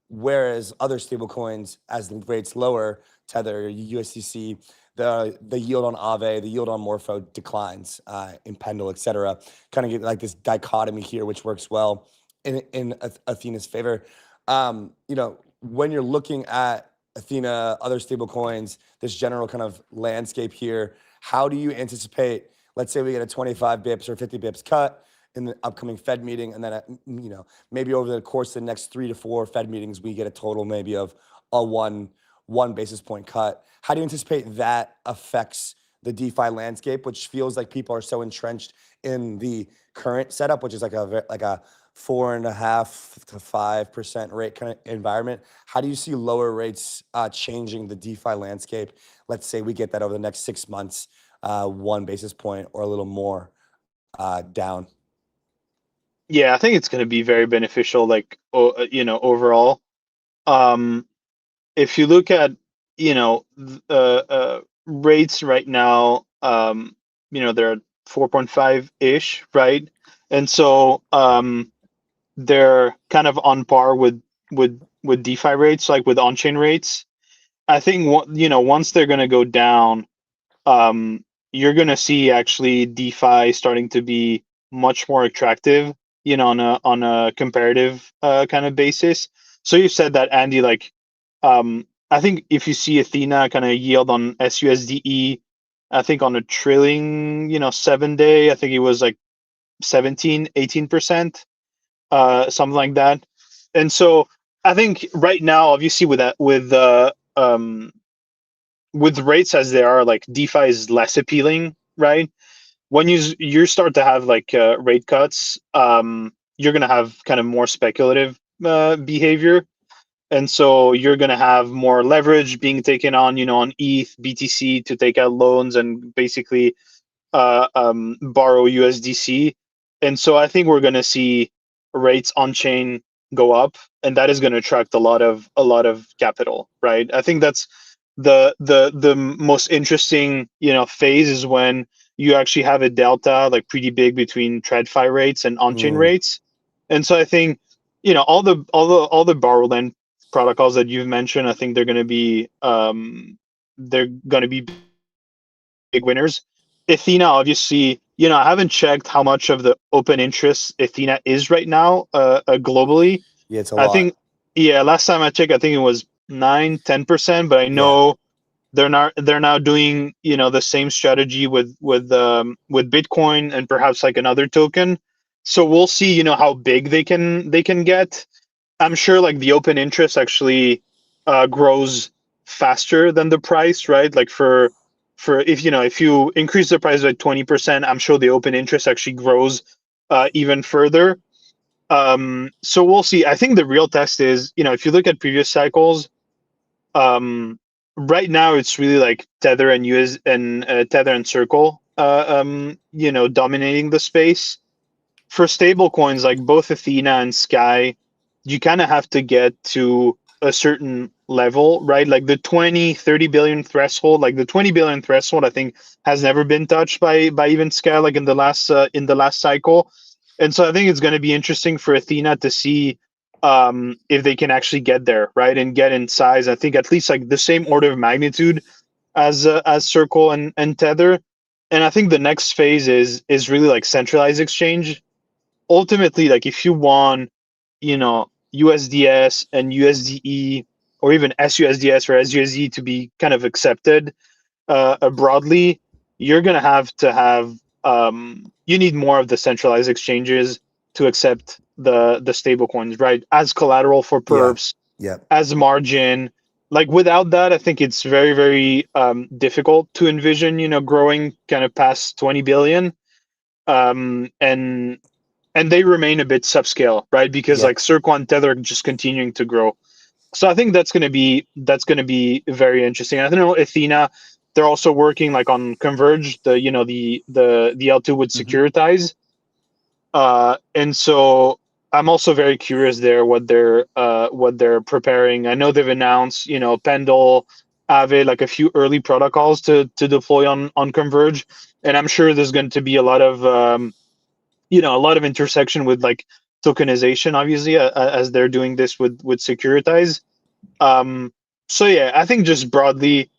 Whereas other stable coins, as the rates lower, Tether, USDC, the yield on Aave, the yield on Morpho declines in Pendle, et cetera. Kind of get like this dichotomy here, which works well in Athena's favor. You know, when you're looking at Athena, other stable coins, this general kind of landscape here, how do you anticipate, let's say we get a 25 bips or 50 bips cut in the upcoming Fed meeting, and then, you know, maybe over the course of the next 3 to 4 Fed meetings, we get a total maybe of a one basis point cut. How do you anticipate that affects the DeFi landscape, which feels like people are so entrenched in the current setup, which is like a 4.5% to 5% rate kind of environment? How do you see lower rates changing the DeFi landscape? Let's say we get that over the next 6 months, 1 basis point or a little more down. Yeah, I think it's going to be very beneficial, like, you know, overall. If you look at, you know, rates right now, you know, they're at 4.5-ish, right? And so they're kind of on par with DeFi rates, like with on-chain rates. I think, you know, once they're going to go down, you're going to see actually DeFi starting to be much more attractive on a comparative kind of basis. So you said that, Andy, like I think if you see Athena kind of yield on SUSDE, I think on a trailing 7-day, I think it was like 17-18%, something like that. And so I think right now, obviously, with rates as they are, like DeFi is less appealing, right? When you start to have like rate cuts, you're gonna have kind of more speculative behavior, and so you're gonna have more leverage being taken on, on ETH, BTC to take out loans and basically borrow USDC. And so I think we're gonna see rates on chain go up, and that is going to attract a lot of capital, right? I think that's the most interesting phase, is when you actually have a delta like pretty big between TradFi rates and on-chain rates. And so I think all the borrowland protocols that you've mentioned, I think they're going to be big winners. Athena, obviously, I haven't checked how much of the open interest Athena is right now globally. Yeah, it's a lot. I think, last time I checked, I think it was 9-10%, but I know they're now doing the same strategy with Bitcoin and perhaps like another token. So we'll see how big they can get. I'm sure like the open interest actually grows faster than the price, right? Like for if you increase the price by 20%, I'm sure the open interest actually grows even further. So we'll see. I think the real test is, if you look at previous cycles, right now it's really like Tether and Tether and Circle, dominating the space. For stable coins like both Athena and Sky, you kind of have to get to a certain level, right? Like the 20-30 billion threshold, like the 20 billion threshold, I think has never been touched by even Sky, like in the last cycle. And so I think it's going to be interesting for Athena to see if they can actually get there, right, and get in size. I think at least like the same order of magnitude as Circle and Tether. And I think the next phase is really like centralized exchange. Ultimately, like if you want, USDS and USDE, or even SUSDS or SUSD to be kind of accepted broadly, you're going to have you need more of the centralized exchanges to accept the stable coins, right, as collateral for perps, as margin. Like without that, I think it's very, very difficult to envision, growing kind of past 20 billion. And they remain a bit subscale, right? Because like Circle and Tether are just continuing to grow. So I think that's going to be very interesting. I don't know, Athena, they're also working like on Converge, the L2 would securitize. And so I'm also very curious there what they're preparing. I know they've announced, Pendle, Aave, like a few early protocols to deploy on Converge, and I'm sure there's going to be a lot of intersection with like tokenization, obviously, as they're doing this with Securitize. So yeah, I think just broadly,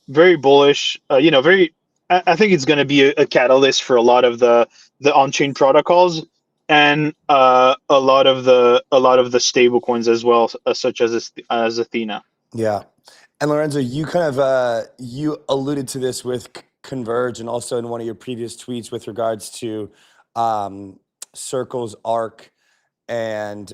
very bullish. I think it's going to be a catalyst for a lot of the on-chain protocols, and a lot of the stable coins as well, such as Athena. Yeah, and Lorenzo, you kind of you alluded to this with Converge, and also in one of your previous tweets with regards to Circle's ARC and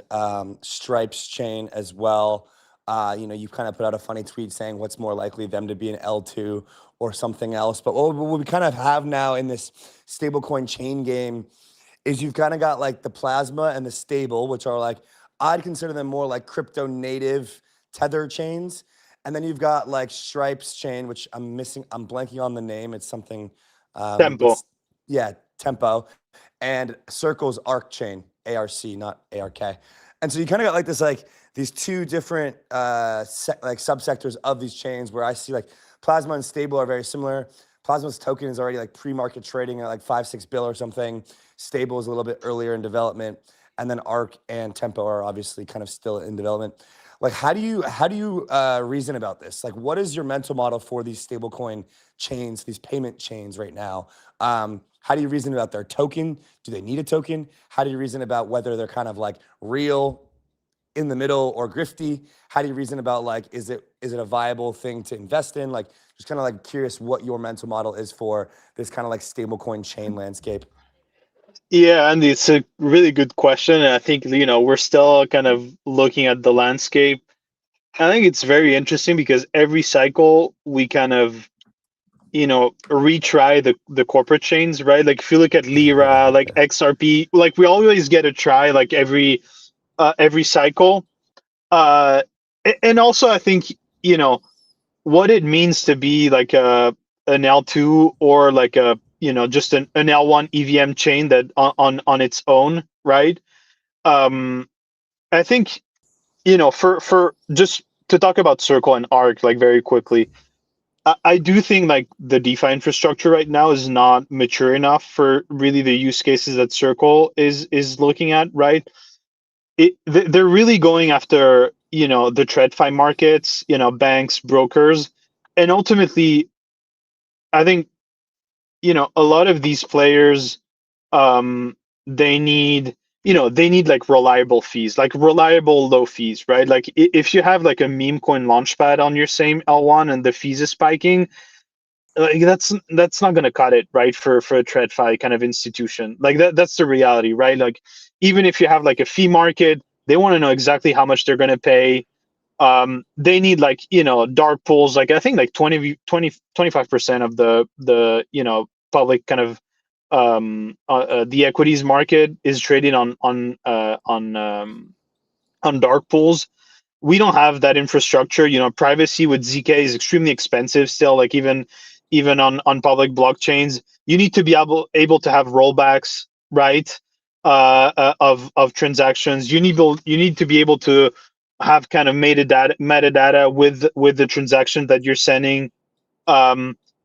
Stripe's chain as well. You kind of put out a funny tweet saying what's more likely, them to be an L2 or something else. But what we kind of have now in this stablecoin chain game is you've kind of got like the Plasma and the Stable, which are like, I'd consider them more like crypto native Tether chains. And then you've got like Stripe's chain, which I'm blanking on the name. It's something. Tempo. Tempo. And Circle's ARC chain, ARC, not ARK. And so you kind of got like this, like these two different like subsectors of these chains, where I see like Plasma and Stable are very similar. Plasma's token is already like pre-market trading at like 5-6 bill or something. Stable is a little bit earlier in development. And then ARC and Tempo are obviously kind of still in development. Like, how do you reason about this? Like, what is your mental model for these stablecoin chains, these payment chains right now? How do you reason about their token? Do they need a token? How do you reason about whether they're kind of like real, in the middle, or grifty? How do you reason about like, is it a viable thing to invest in? Like, just kind of like curious what your mental model is for this kind of like stablecoin chain landscape. Yeah, and it's a really good question. And I think, we're still kind of looking at the landscape. I think it's very interesting because every cycle we kind of, retry the corporate chains, right? Like if you look at Lira, like XRP, like we always get a try like every cycle. And also I think, what it means to be like an L2 or like a, just an L1 EVM chain that on its own, right? I think, for just to talk about Circle and Arc, like very quickly, I do think like the DeFi infrastructure right now is not mature enough for really the use cases that Circle is looking at, right? They're really going after, the TradFi markets, banks, brokers, and ultimately, I think, a lot of these players, they need like reliable fees, like reliable low fees, right? Like if you have like a meme coin launchpad on your same L1 and the fees is spiking, like that's not going to cut it, right? For a TradFi kind of institution, like that's the reality, right? Like even if you have like a fee market, they want to know exactly how much they're going to pay. They need like, dark pools, like I think like 25% of the public kind of the equities market is traded on dark pools. We don't have that infrastructure. Privacy with ZK is extremely expensive still. Like even on public blockchains, you need to be able to have rollbacks, right? Of transactions. You need to be able to have kind of metadata with the transaction that you're sending.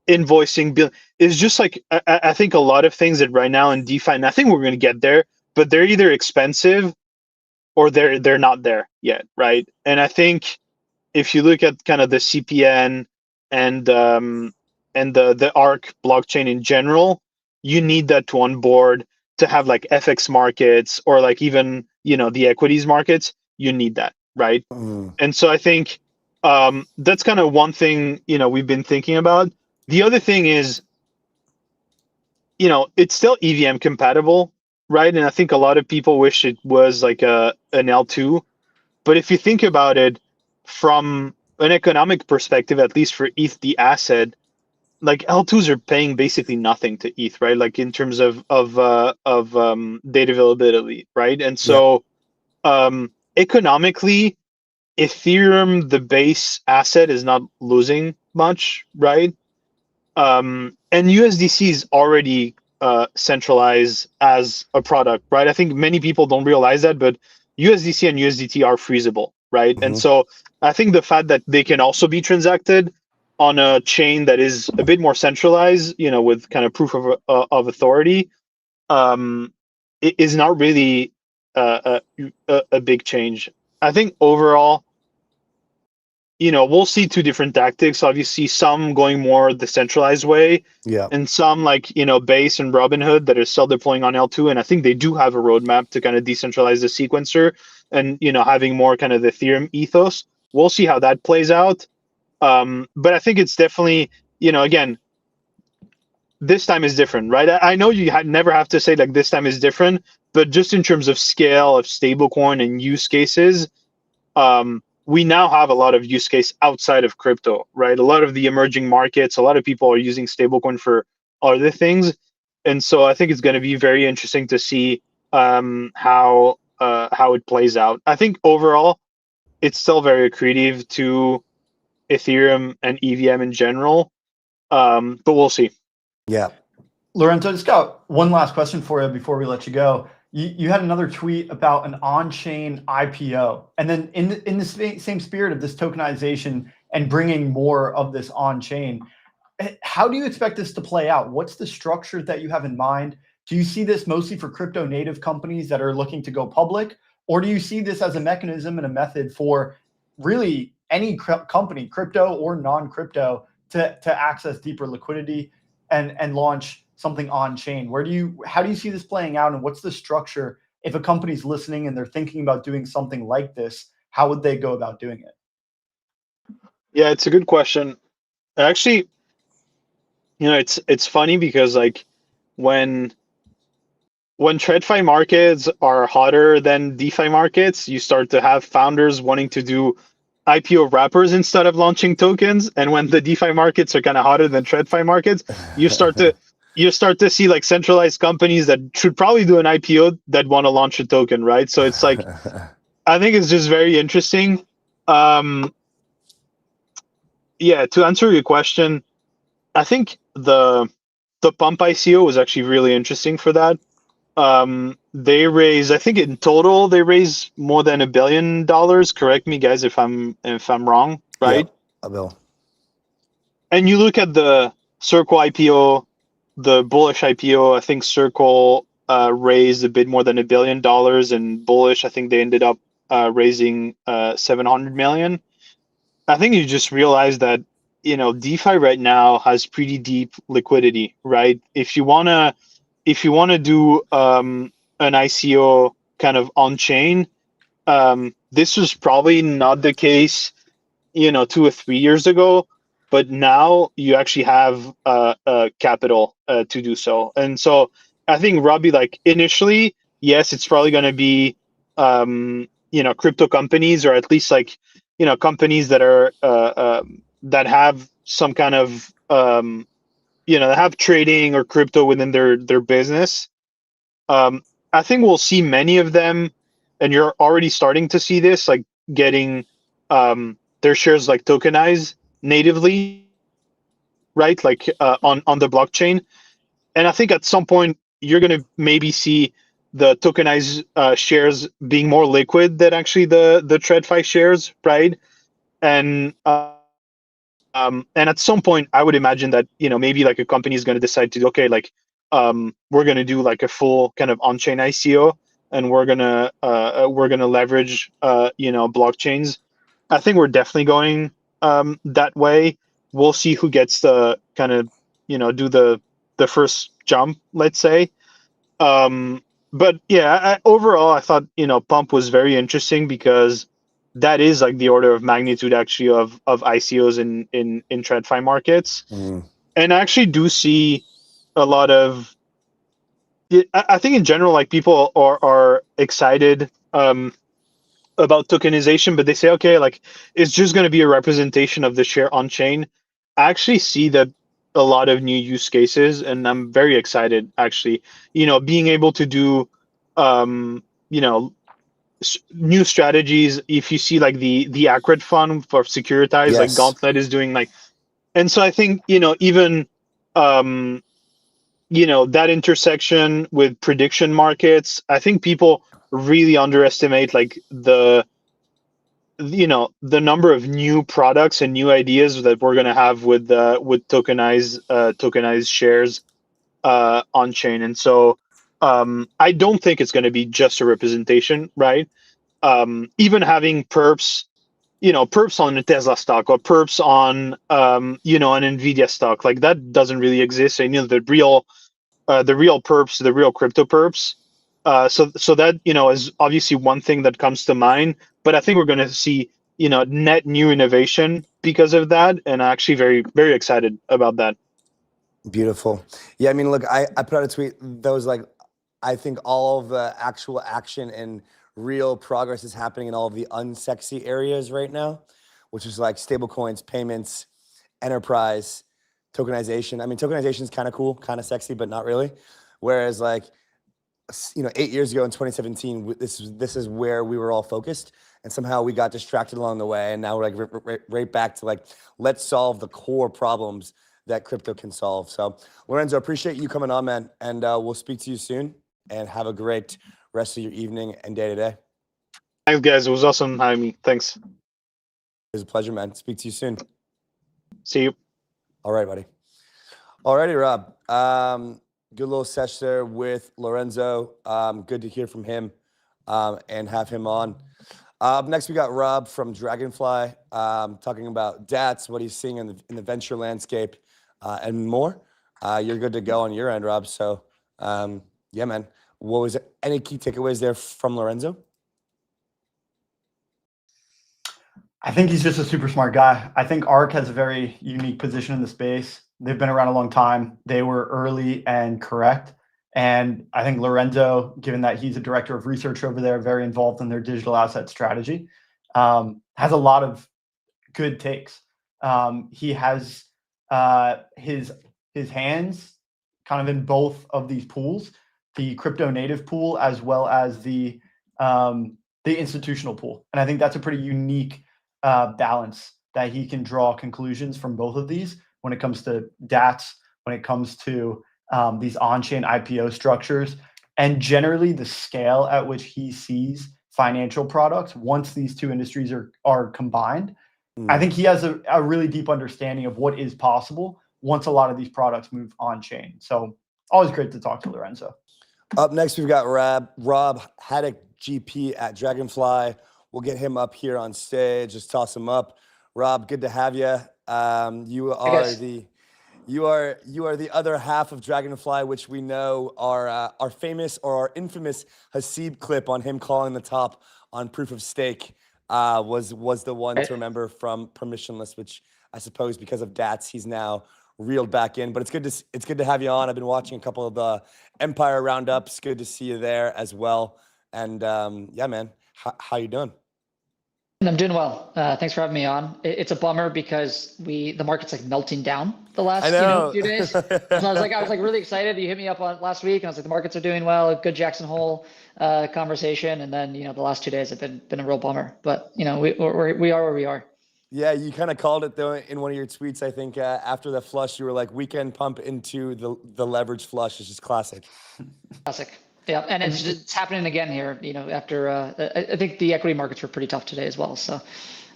Invoicing bill is just like I think a lot of things that right now in DeFi, and I think we're going to get there, but they're either expensive or they're not there yet, right? And I think if you look at kind of the CPN and the Arc blockchain in general, you need that to onboard to have like FX markets or like even the equities markets. You need that, right? And so I think that's kind of one thing we've been thinking about. The other thing is, it's still EVM compatible, right? And I think a lot of people wish it was like an L2. But if you think about it from an economic perspective, at least for ETH, the asset, like L2s are paying basically nothing to ETH, right? Like in terms of data availability, right? And so economically, Ethereum, the base asset, is not losing much, right? And USDC is already centralized as a product, right? I think many people don't realize that, but USDC and USDT are freezable, right? And so I think the fact that they can also be transacted on a chain that is a bit more centralized, with kind of proof of authority, is not really a big change. I think overall, we'll see two different tactics. Obviously, some going more the centralized way, and some like Base and Robinhood that are still deploying on L2. And I think they do have a roadmap to kind of decentralize the sequencer and having more kind of the Ethereum ethos. We'll see how that plays out. But I think it's definitely again, this time is different, right? I know you never have to say like this time is different, but just in terms of scale of stablecoin and use cases, we now have a lot of use case outside of crypto, right? A lot of the emerging markets, a lot of people are using stablecoin for other things. And so I think it's going to be very interesting to see how it plays out. I think overall, it's still very accretive to Ethereum and EVM in general, but we'll see. Yeah. Lorenzo, just got one last question for you before we let you go. You had another tweet about an on-chain IPO, and then in the same spirit of this tokenization and bringing more of this on-chain, how do you expect this to play out? What's the structure that you have in mind? Do you see this mostly for crypto native companies that are looking to go public, or do you see this as a mechanism and a method for really any company, crypto or non-crypto, to access deeper liquidity and launch something on chain? How do you see this playing out, and what's the structure? If a company's listening and they're thinking about doing something like this, how would they go about doing it? Yeah, it's a good question. Actually, it's funny because like when TradFi markets are hotter than DeFi markets, you start to have founders wanting to do IPO wrappers instead of launching tokens. And when the DeFi markets are kind of hotter than TradFi markets, you start to see like centralized companies that should probably do an IPO that want to launch a token, right? So it's like, I think it's just very interesting. Yeah, to answer your question, I think the Pump ICO was actually really interesting for that. They raised, I think in total they raised more than $1 billion. Correct me, guys, if I'm wrong, right? Yeah, $1 billion. And you look at the Circle IPO, the Bullish IPO. I think Circle raised a bit more than $1 billion, and Bullish, I think they ended up raising 700 million. I think you just realize that DeFi right now has pretty deep liquidity, right? If you wanna do an ICO kind of on chain, this was probably not the case, 2 or 3 years ago, but now you actually have capital to do so. And so I think, Robbie, like initially, yes, it's probably going to be crypto companies, or at least like companies that are that have some kind of that have trading or crypto within their business. I think we'll see many of them, and you're already starting to see this, like getting their shares like tokenized natively, right? Like on the blockchain. And I think at some point you're going to maybe see the tokenized shares being more liquid than actually the TradFi shares, right? And at some point, I would imagine that maybe like a company is going to decide to, okay, like we're going to do like a full kind of on-chain ICO, and we're gonna leverage blockchains. I think we're definitely going that way. We'll see who gets the kind of do the first jump, let's say. But yeah, overall, I thought Pump was very interesting because that is like the order of magnitude actually of ICOs in TradFi markets. And I actually do see a lot of, I think in general, like people are excited about tokenization, but they say, okay, like it's just going to be a representation of the share on chain. I actually see that a lot of new use cases, and I'm very excited actually, being able to do, new strategies. If you see like the Acrid fund for Securitize, like Gauntlet is doing like, and so I think, even, that intersection with prediction markets, I think people really underestimate like the number of new products and new ideas that we're going to have with tokenized shares on chain. And so I don't think it's going to be just a representation, right? Even having perps, perps on a Tesla stock or perps on an Nvidia stock, like that doesn't really exist. And the real perps, the real crypto perps. So that is obviously one thing that comes to mind. But I think we're going to see net new innovation because of that, and I'm actually very, very excited about that. Beautiful. Yeah, I mean, look, I put out a tweet that was like, I think all of the actual action and real progress is happening in all of the unsexy areas right now, which is like stablecoins, payments, enterprise, tokenization. I mean, tokenization is kind of cool, kind of sexy, but not really. Whereas like, 8 years ago in 2017, this is where we were all focused, and somehow we got distracted along the way. And now we're like right back to like, let's solve the core problems that crypto can solve. So Lorenzo, appreciate you coming on, man. And we'll speak to you soon, and have a great rest of your evening and day today. Thanks, guys. It was awesome having me. Thanks. It was a pleasure, man. Speak to you soon. See you. All right, buddy. All righty, Rob. Good little sesh there with Lorenzo. Good to hear from him and have him on. Up next, we got Rob from Dragonfly talking about DATs, what he's seeing in the venture landscape, and more. you're good to go on your end, Rob. So, yeah, man. What was it? Any key takeaways there from Lorenzo? I think he's just a super smart guy. I think ARK has a very unique position in the space. They've been around a long time. They were early and correct. And I think Lorenzo, given that he's a director of research over there, very involved in their digital asset strategy, has a lot of good takes. He has his hands kind of in both of these pools, the crypto native pool as well as the institutional pool. And I think that's a pretty unique balance that he can draw conclusions from both of these when it comes to DATs, when it comes to these on-chain IPO structures, and generally the scale at which he sees financial products once these two industries are combined. I think he has a really deep understanding of what is possible once a lot of these products move on-chain. So always great to talk to Lorenzo. Up next, we've got Rob Haddock GP at Dragonfly. We'll get him up here on stage. Just toss him up. Rob, good to have you. You are the other half of Dragonfly, which we know our famous or our infamous Hasib clip on him calling the top on proof of stake was the one to remember from permissionless, which I suppose because of DATs he's now reeled back in. But it's good to have you on. I've been watching a couple of the Empire roundups. Good to see you there as well. And yeah, man, how you doing? I'm doing well. Thanks for having me on. It's a bummer because the market's like melting down the last few days. So I was like really excited. You hit me up on last week, and I was like, the markets are doing well. Good Jackson Hole conversation, and then the last 2 days have been a real bummer. But we are where we are. Yeah, you kind of called it though in one of your tweets. I think after the flush, you were like, "Weekend pump into the leverage flush." Is just classic. Classic. Yeah, and it's happening again here. After I think the equity markets were pretty tough today as well. So,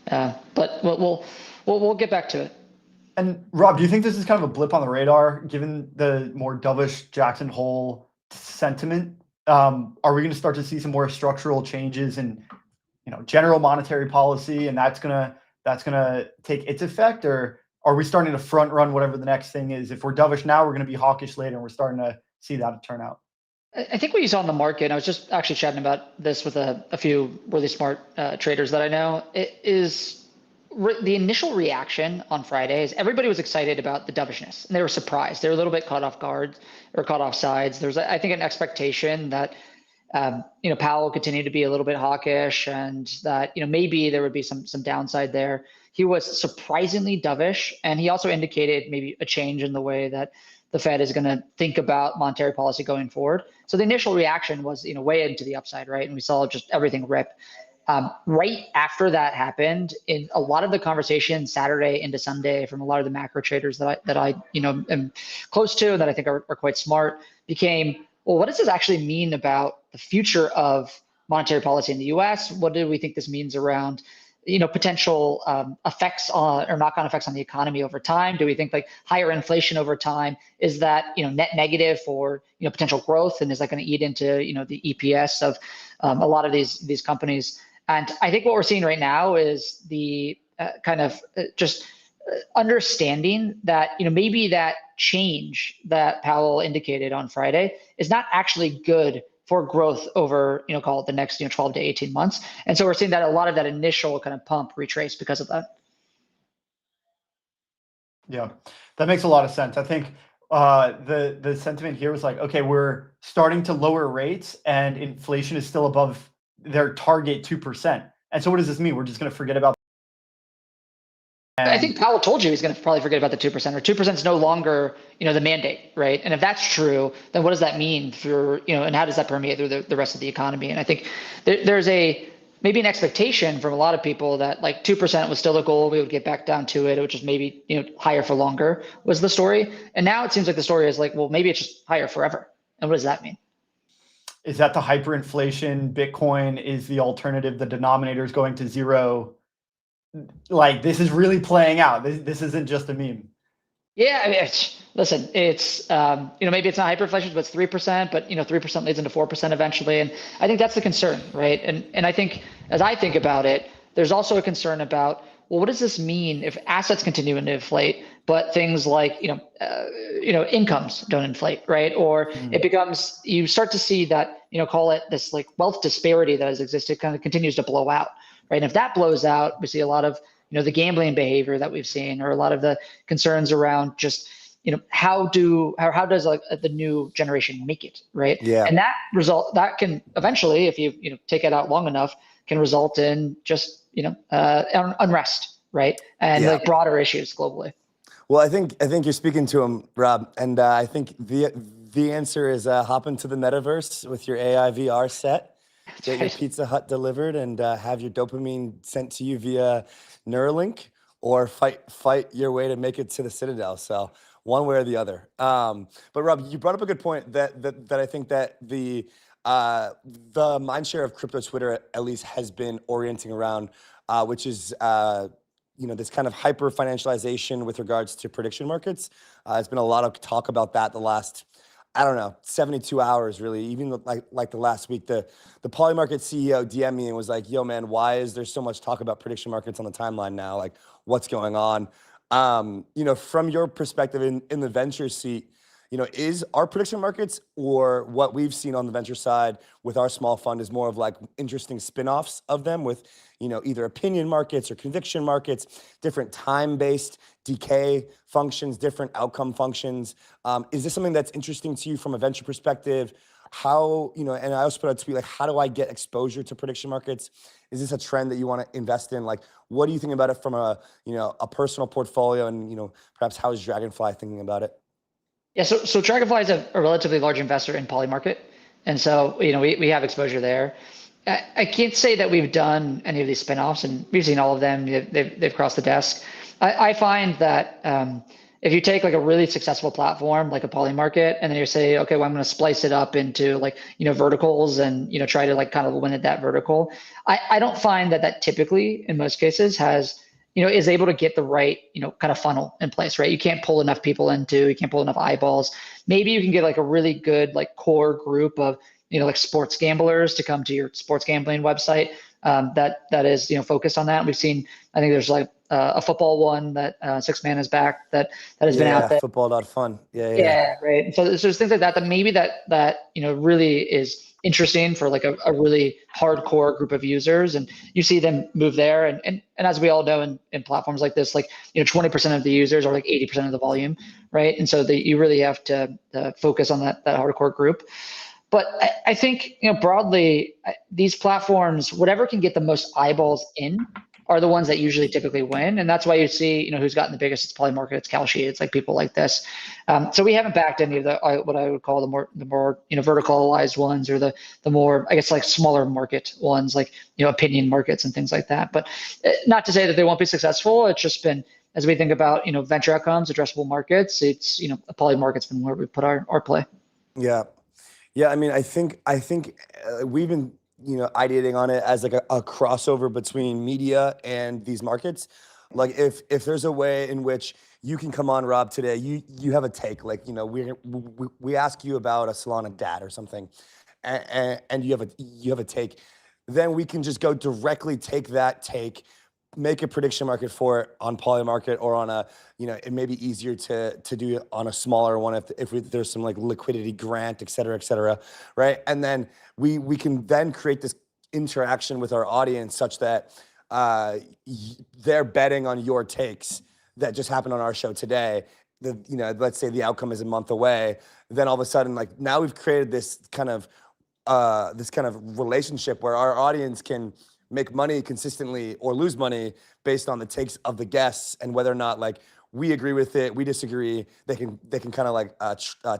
but we'll get back to it. And Rob, do you think this is kind of a blip on the radar, given the more dovish Jackson Hole sentiment? Are we going to start to see some more structural changes in, general monetary policy, and that's gonna take its effect, or are we starting to front run whatever the next thing is? If we're dovish now, we're going to be hawkish later, and we're starting to see that turn out. I think what you saw in the market, I was just actually chatting about this with a few really smart traders that I know, the initial reaction on Friday is everybody was excited about the dovishness, and they were surprised. They were a little bit caught off guard or caught off sides. There's, I think, an expectation that Powell continued to be a little bit hawkish, and that maybe there would be some downside there. He was surprisingly dovish, and he also indicated maybe a change in the way that the Fed is going to think about monetary policy going forward. So the initial reaction was, way into the upside, right? And we saw just everything rip. Right after that happened, in a lot of the conversation Saturday into Sunday from a lot of the macro traders that I am close to, that I think are quite smart, became, well, what does this actually mean about the future of monetary policy in the U.S.? What do we think this means around potential effects on or knock-on effects on the economy over time? Do we think like higher inflation over time, is that net negative for potential growth, and is that going to eat into the EPS of a lot of these companies? And I think what we're seeing right now is the kind of just understanding that maybe that change that Powell indicated on Friday is not actually good for growth over, call it the next 12 to 18 months. And so we're seeing that a lot of that initial kind of pump retrace because of that. Yeah, that makes a lot of sense. I think the sentiment here was like, okay, we're starting to lower rates and inflation is still above their target 2%. And so what does this mean? We're just going to forget about. I think Powell told you he's going to probably forget about the 2%, or 2% is no longer, the mandate, right? And if that's true, then what does that mean for, and how does that permeate through the rest of the economy? And I think there's maybe an expectation from a lot of people that like 2% was still a goal. We would get back down to it, which is maybe, higher for longer was the story. And now it seems like the story is like, well, maybe it's just higher forever. And what does that mean? Is that the hyperinflation? Bitcoin is the alternative. The denominator is going to zero. Like, this is really playing out. This isn't just a meme. Yeah, I mean, listen, it's maybe it's not hyperinflation, but it's 3%, but 3% leads into 4% eventually, and I think that's the concern, right? And I think, as I think about it, there's also a concern about well, what does this mean if assets continue to inflate, but things like, incomes don't inflate, right? Or it becomes, you start to see that, call it this like wealth disparity that has existed kind of continues to blow out, right? And if that blows out, we see a lot of, the gambling behavior that we've seen, or a lot of the concerns around just, how does like the new generation make it, right? Yeah. And that can eventually, if you take it out long enough, can result in just, unrest, right? And like broader issues globally. Well, I think you're speaking to him, Rob, and I think the answer is hop into the metaverse with your AI VR set, get your Pizza Hut delivered, and have your dopamine sent to you via Neuralink, or fight your way to make it to the Citadel. So one way or the other. But Rob, you brought up a good point that I think that the mindshare of crypto Twitter at least has been orienting around, which is this kind of hyper financialization with regards to prediction markets. There's been a lot of talk about that the last, 72 hours really. Even like the last week, the Polymarket CEO DM'd me and was like, "Yo, man, why is there so much talk about prediction markets on the timeline now? Like, what's going on?" From your perspective in the venture seat, are prediction markets, or what we've seen on the venture side with our small fund, is more of like interesting spin-offs of them with, either opinion markets or conviction markets, different time-based decay functions, different outcome functions. Is this something that's interesting to you from a venture perspective? How, and I also put out a tweet, like, how do I get exposure to prediction markets? Is this a trend that you want to invest in? Like, what do you think about it from a personal portfolio, and, perhaps how is Dragonfly thinking about it? Yeah, so Dragonfly is a relatively large investor in Polymarket. And so, we have exposure there. I can't say that we've done any of these spinoffs, and we've seen all of them. They've crossed the desk. I find that if you take like a really successful platform like a Polymarket, and then you say, okay, well, I'm going to splice it up into like, verticals, and, try to like kind of win at that vertical. I don't find that typically in most cases has, is able to get the right, kind of funnel in place, right? You can't pull enough people you can't pull enough eyeballs. Maybe you can get like a really good like core group of, like sports gamblers to come to your sports gambling website that is, focused on that. We've seen, I think there's like a football one that Six Man is back that has been out there. Football.fun. Yeah, right. So there's things like that maybe that really is interesting for like a really hardcore group of users, and you see them move there. And as we all know in platforms like this, like 20% of the users are like 80% of the volume, right? And so you really have to focus on that hardcore group. But I think broadly, these platforms, whatever can get the most eyeballs in, are the ones that usually typically win. And that's why you see, who's gotten the biggest. It's Polymarket, it's 𝘗𝘁, it's like people like this. So we haven't backed any of the what I would call the more verticalized ones, or the more, I guess, like smaller market ones, like opinion markets and things like that. But not to say that they won't be successful. It's just been, as we think about venture outcomes, addressable markets, it's Polymarket's been where we put our play. Yeah, I mean, I think we've been ideating on it as like a crossover between media and these markets. Like if there's a way in which you can come on, Rob, today, you have a take, like we ask you about a Solana DAT or something, and you have a take, then we can just go directly take that take, make a prediction market for it on Polymarket, or on a, it may be easier to do it on a smaller one if there's some like liquidity grant, et cetera, right? And then we can then create this interaction with our audience such that they're betting on your takes that just happened on our show today. Let's say the outcome is a month away. Then all of a sudden, like, now we've created this kind of relationship where our audience can make money consistently or lose money based on the takes of the guests, and whether or not like we agree with it, we disagree. They can kind of like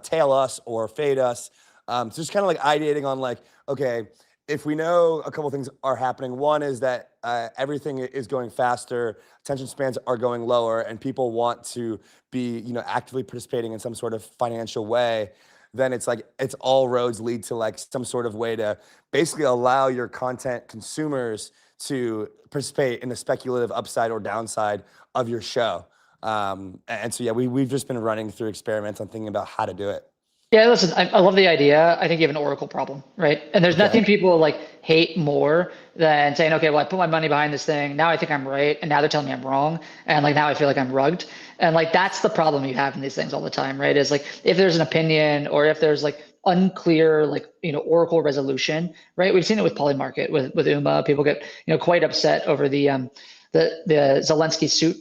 tail us or fade us. So just kind of like ideating on like, okay, if we know a couple things are happening, one is that everything is going faster, attention spans are going lower, and people want to be actively participating in some sort of financial way, then it's like it's all roads lead to like some sort of way to basically allow your content consumers to participate in the speculative upside or downside of your show. And so, yeah, we've just been running through experiments on thinking about how to do it. Yeah, listen, I love the idea. I think you have an Oracle problem, right? And there's nothing people like hate more than saying, okay, well, I put my money behind this thing. Now I think I'm right. And now they're telling me I'm wrong. And like, now I feel like I'm rugged. And like, that's the problem you have in these things all the time, right? Is like, if there's an opinion or if there's like unclear, like, Oracle resolution, right? We've seen it with Polymarket, with 𝘗𝘳𝘏. People get, quite upset over the Zelensky suit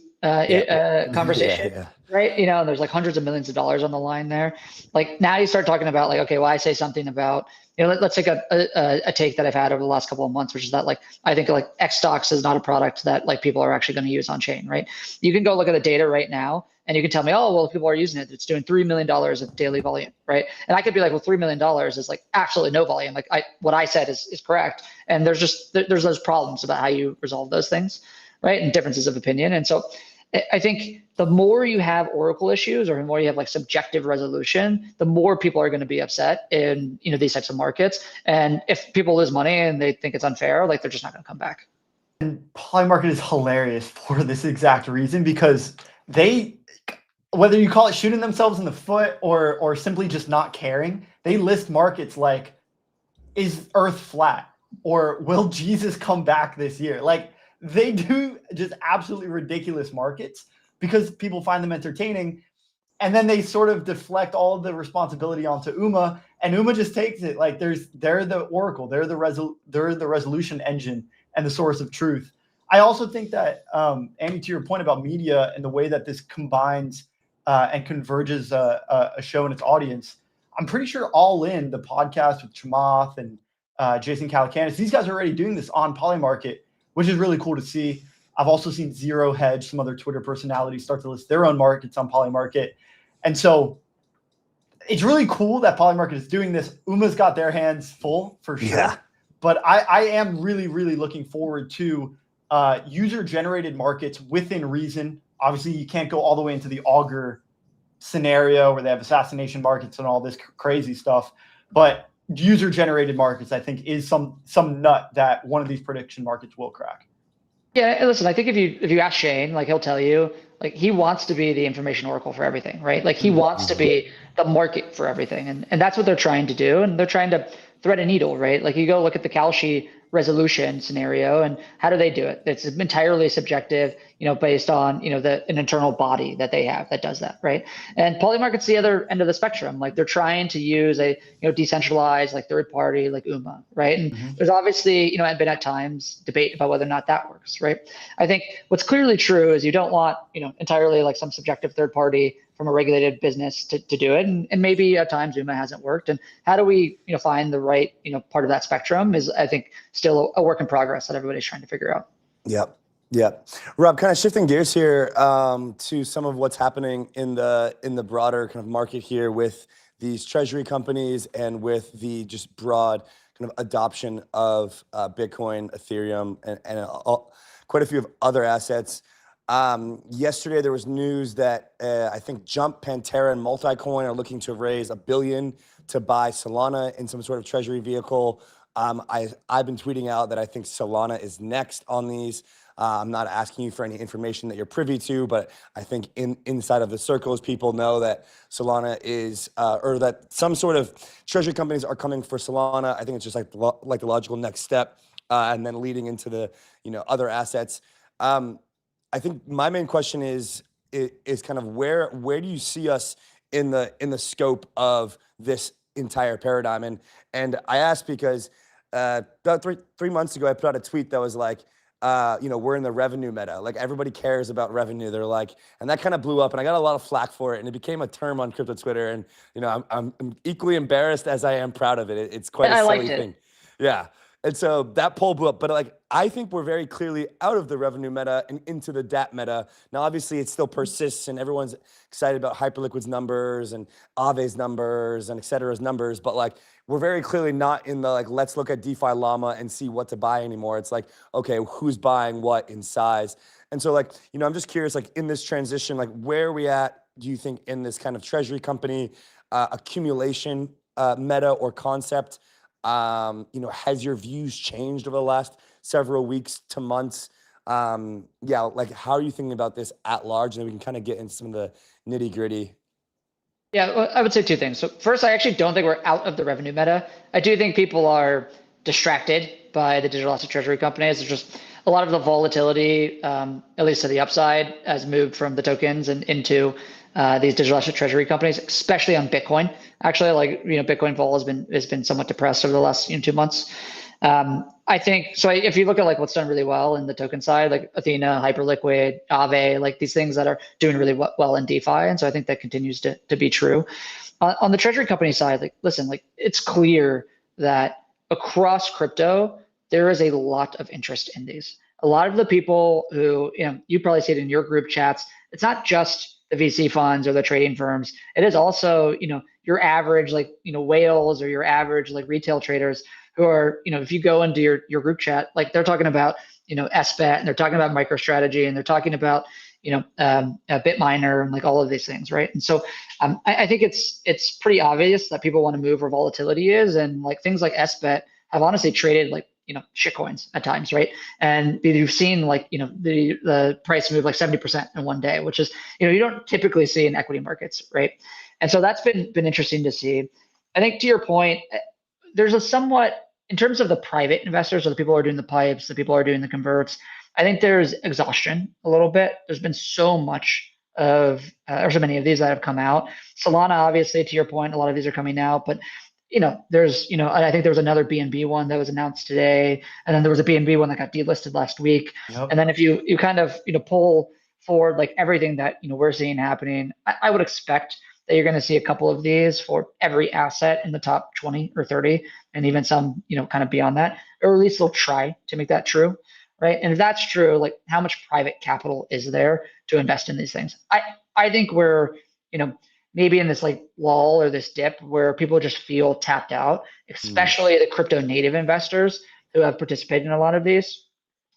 conversation. Yeah. Right. And there's like hundreds of millions of dollars on the line there. Like now you start talking about like, okay, well, I say something about, let's take a take that I've had over the last couple of months, which is that like, I think like X stocks is not a product that like people are actually going to use on chain, right? You can go look at the data right now and you can tell me, oh, well, people are using it. It's doing $3 million of daily volume, right? And I could be like, well, $3 million is like absolutely no volume. Like what I said is correct. And there's those problems about how you resolve those things, right? And differences of opinion. And so I think the more you have Oracle issues or the more you have like subjective resolution, the more people are going to be upset in, these types of markets. And if people lose money and they think it's unfair, like they're just not going to come back. And Polymarket is hilarious for this exact reason, because they, whether you call it shooting themselves in the foot or simply just not caring, they list markets like, is Earth flat? Or will Jesus come back this year? Like, they do just absolutely ridiculous markets because people find them entertaining. And then they sort of deflect all of the responsibility onto 𝘗𝘂, and 𝘗𝘂 just takes it. Like they're the Oracle, they're the resolution engine and the source of truth. I also think that, Andy, to your point about media and the way that this combines and converges a show and its audience, I'm pretty sure All In, the podcast with Chamath and Jason Calacanis, these guys are already doing this on Polymarket, which is really cool to see. I've also seen Zero Hedge, some other Twitter personalities, start to list their own markets on Polymarket. And so it's really cool that Polymarket is doing this. 𝘗𝘂's got their hands full for sure. Yeah. But I am really, really looking forward to user-generated markets within reason. Obviously, you can't go all the way into the augur scenario where they have assassination markets and all this crazy stuff. But user-generated markets, I think, is some nut that one of these prediction markets will crack. Yeah, listen, I think if you ask Shane, like he'll tell you, like he wants to be the information oracle for everything, right? Like he wants to be the market for everything, and that's what they're trying to do, and they're trying to thread a needle, right? Like you go look at the 𝘗𝘁 resolution scenario, and how do they do it? It's entirely subjective, based on an internal body that they have that does that, right? And Polymarket's the other end of the spectrum. Like they're trying to use a decentralized like third party like 𝘗𝘂, right? And there's obviously been at times debate about whether or not that works, right? I think what's clearly true is you don't want entirely like some subjective third party from a regulated business to do it, and maybe at times 𝘗𝘂 hasn't worked. And how do we find the right part of that spectrum is, I think, still a work in progress that everybody's trying to figure out. Yep. Rob, kind of shifting gears here to some of what's happening in the broader kind of market here with these treasury companies and with the just broad kind of adoption of Bitcoin, Ethereum, and quite a few of other assets. Yesterday, there was news that I think Jump, Pantera, and Multicoin are looking to raise $1 billion to buy Solana in some sort of treasury vehicle. I've been tweeting out that I think Solana is next on these. I'm not asking you for any information that you're privy to, but I think inside of the circles, people know that Solana is, or that some sort of treasury companies are coming for Solana. I think it's just like the logical next step, and then leading into the other assets. I think my main question is kind of where do you see us in the scope of this entire paradigm? And I ask because about three months ago, I put out a tweet that was like, we're in the revenue meta. Like everybody cares about revenue. They're like, and that kind of blew up, and I got a lot of flack for it, and it became a term on crypto Twitter. And I'm equally embarrassed as I am proud of it. It's quite a silly thing. Yeah. And so that poll blew up, but like I think we're very clearly out of the revenue meta and into the DApp meta. Now, obviously, it still persists, and everyone's excited about Hyperliquid's numbers and Aave's numbers and et cetera's numbers, but like we're very clearly not in the like let's look at DeFi Llama and see what to buy anymore. It's like, okay, who's buying what in size? And so like I'm just curious, like in this transition, like where are we at? Do you think in this kind of treasury company accumulation meta or concept? Has your views changed over the last several weeks to months? Like how are you thinking about this at large? And then we can kind of get into some of the nitty gritty. Yeah, well, I would say two things. So first, I actually don't think we're out of the revenue meta. I do think people are distracted by the digital asset treasury companies. There's just a lot of the volatility, at least to the upside, has moved from the tokens and into these digital asset treasury companies, especially on Bitcoin. Actually, Bitcoin vol has been somewhat depressed over the last 2 months. I think so. If you look at what's done really well in the token side, like Athena, Hyperliquid, Aave, like these things that are doing really well in DeFi, and so I think that continues to be true. On the treasury company side, listen, it's clear that across crypto there is a lot of interest in these. A lot of the people who you probably see it in your group chats. It's not just the VC funds or the trading firms. It is also your average whales or your average retail traders who are, if you go into your group chat, they're talking about, SBET, and they're talking about MicroStrategy, and they're talking about, Bitminer, and all of these things, right? And so I think it's pretty obvious that people want to move where volatility is, and things like SBET have honestly traded shitcoins at times, right? And you've seen the price move 70% in one day, which is, you don't typically see in equity markets, right? And so that's been interesting to see. I think to your point, there's a somewhat, in terms of the private investors or the people who are doing the pipes, the people who are doing the converts, I think there's exhaustion a little bit. There's been so much or so many of these that have come out. Solana, obviously, to your point, a lot of these are coming out, but there's, I think there was another BNB one that was announced today, and then there was a BNB one that got delisted last week. Yep. And then if you kind of, pull forward everything that, we're seeing happening, I would expect that you're going to see a couple of these for every asset in the top 20 or 30, and even some, kind of beyond that, or at least they'll try to make that true, right? And if that's true, how much private capital is there to invest in these things? I think we're, maybe in this lull or this dip where people just feel tapped out, especially the crypto native investors who have participated in a lot of these.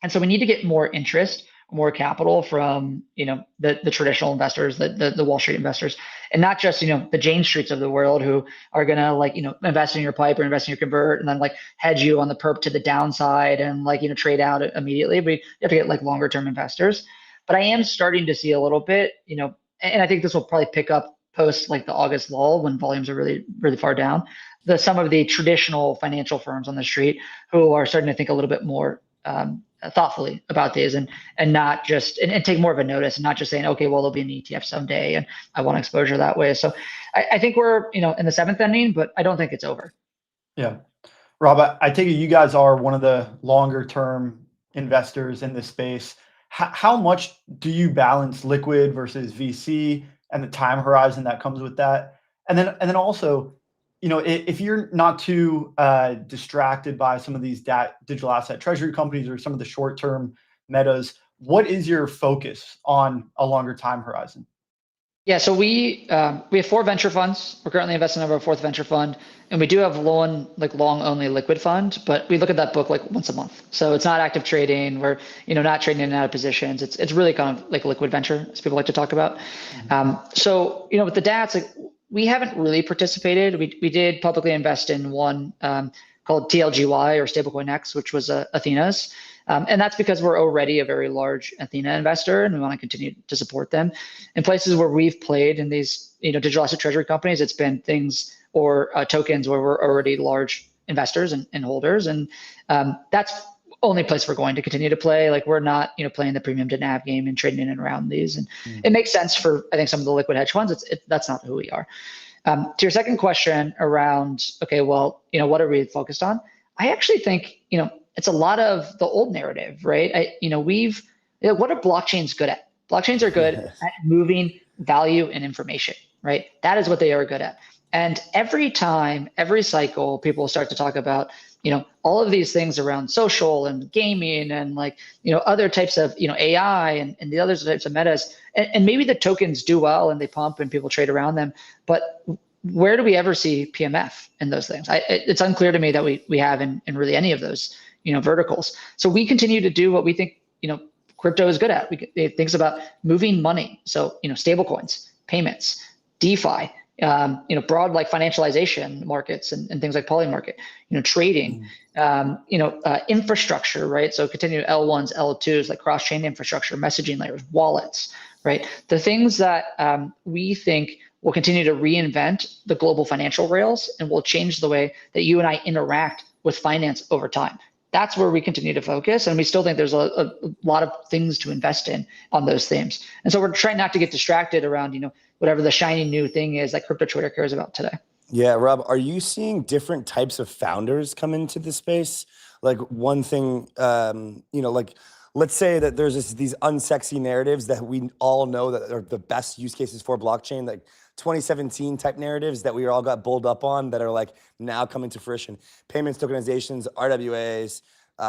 And so we need to get more interest, more capital from, the traditional investors, the Wall Street investors, and not just, the Jane Streets of the world who are going to invest in your pipe or invest in your convert and then hedge you on the perp to the downside and trade out immediately. But you have to get longer term investors. But I am starting to see a little bit, and I think this will probably pick up post the August lull when volumes are really, really far down. Some of the traditional financial firms on the street who are starting to think a little bit more thoughtfully about these and not just and take more of a notice and not just saying, okay, well, there'll be an ETF someday and I want exposure that way. So I think we're in the seventh inning, but I don't think it's over. Yeah, Rob, I take it you guys are one of the longer term investors in this space. How much do you balance liquid versus VC and the time horizon that comes with that? And then also, if you're not too distracted by some of these digital asset treasury companies or some of the short-term metas, what is your focus on a longer time horizon? Yeah, so we have 4 venture funds. We're currently investing in our 4th venture fund, and we do have long only liquid fund, but we look at that book once a month. So it's not active trading. We're not trading in and out of positions. It's really kind of liquid venture, as people like to talk about. So with the DATs, we haven't really participated. We did publicly invest in one called TLGY or Stablecoin X, which was Athena's. And that's because we're already a very large Athena investor and we want to continue to support them. In places where we've played in these digital asset treasury companies, it's been things or tokens where we're already large investors and holders. And that's only place we're going to continue to play. We're not playing the premium to NAV game and trading in and around these. And it makes sense for, I think, some of the liquid hedge funds. That's not who we are. To your second question around, okay, well, what are we focused on? I actually think, it's a lot of the old narrative, right? What are blockchains good at? Blockchains are good at moving value and information, right? That is what they are good at. And every time, every cycle, people start to talk about, all of these things around social and gaming and other types of, AI and the other types of metas. And maybe the tokens do well and they pump and people trade around them. But where do we ever see PMF in those things? It's unclear to me that we have in really any of those, verticals. So we continue to do what we think, crypto is good at. It thinks about moving money. So, stable coins, payments, DeFi, broad financialization markets and things like Polymarket, trading, infrastructure, right? So continue L1s, L2s, like cross-chain infrastructure, messaging layers, wallets, right? The things that we think will continue to reinvent the global financial rails and will change the way that you and I interact with finance over time. That's where we continue to focus. And we still think there's a lot of things to invest in on those themes. And so we're trying not to get distracted around, whatever the shiny new thing is that crypto trader cares about today. Yeah, Rob, are you seeing different types of founders come into the space? Like one thing, like let's say that there's these unsexy narratives that we all know that are the best use cases for blockchain, like 2017 type narratives that we all got bulled up on that are like now coming to fruition. Payments, tokenizations, RWAs,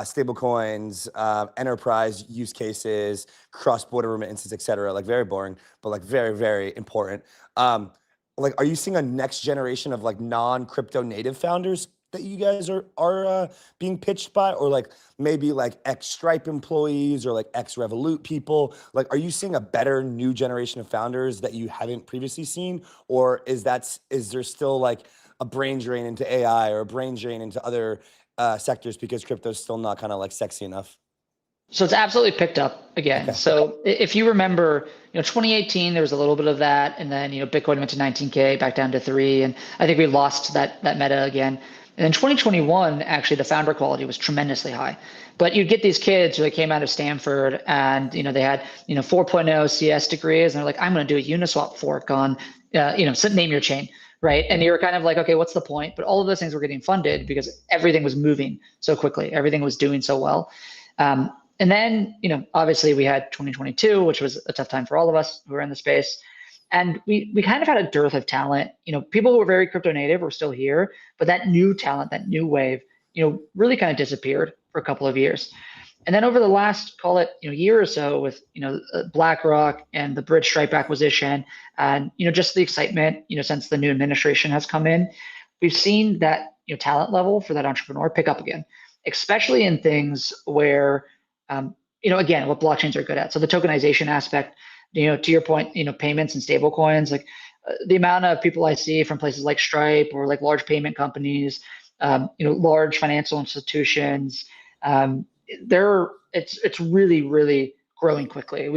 stable coins, enterprise use cases, cross-border remittances, et cetera. Like very boring, but like very, very important. Like, are you seeing a next generation of like non-crypto native founders that you guys are being pitched by, or like maybe like ex-Stripe employees or like ex-Revolut people? Like, are you seeing a better new generation of founders that you haven't previously seen, or is there still like a brain drain into AI or a brain drain into other sectors because crypto is still not kind of like sexy enough? So it's absolutely picked up again. Okay. So if you remember, 2018, there was a little bit of that. And then, Bitcoin went to 19K, back down to 3. And I think we lost that meta again. And in 2021, actually, the founder quality was tremendously high. But you'd get these kids who came out of Stanford and, they had, 4.0 CS degrees. And they're like, I'm going to do a Uniswap fork on, name your chain. Right. And you were kind of like, okay, what's the point? But all of those things were getting funded because everything was moving so quickly. Everything was doing so well. And then, obviously we had 2022, which was a tough time for all of us who were in the space. And we kind of had a dearth of talent. People who were very crypto native were still here, but that new talent, that new wave, really kind of disappeared for a couple of years. And then over the last, call it, year or so with, BlackRock and the Bridge Stripe acquisition and, just the excitement, since the new administration has come in, we've seen that, talent level for that entrepreneur pick up again, especially in things where, again, what blockchains are good at. So the tokenization aspect, to your point, payments and stable coins, like the amount of people I see from places like Stripe or like large payment companies, large financial institutions, it's really, really growing quickly.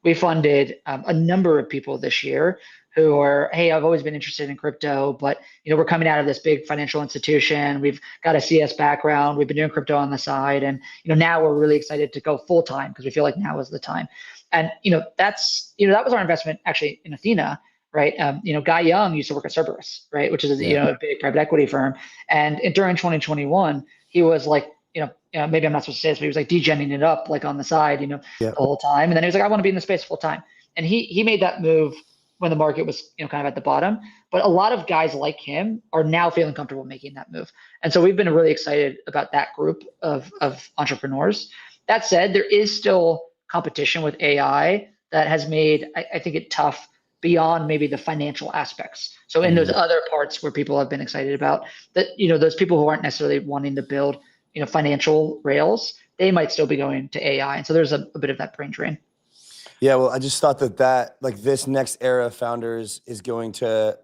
We funded a number of people this year who are, hey, I've always been interested in crypto, but we're coming out of this big financial institution. We've got a CS background. We've been doing crypto on the side, and now we're really excited to go full time because we feel like now is the time. And that was our investment actually in Athena, right? Guy Young used to work at Cerberus, right, which is a big private equity firm, and during 2021, he was like, maybe I'm not supposed to say this, but he was like degenning it up like on the side, the whole time. And then he was like, I want to be in the space full time. And he made that move when the market was, kind of at the bottom. But a lot of guys like him are now feeling comfortable making that move. And so we've been really excited about that group of entrepreneurs. That said, there is still competition with AI that has made, I think, it tough beyond maybe the financial aspects. So in those other parts where people have been excited about that, those people who aren't necessarily wanting to build, financial rails, they might still be going to AI. And so there's a bit of that brain drain. Yeah, well, I just thought that like this next era of founders is going to,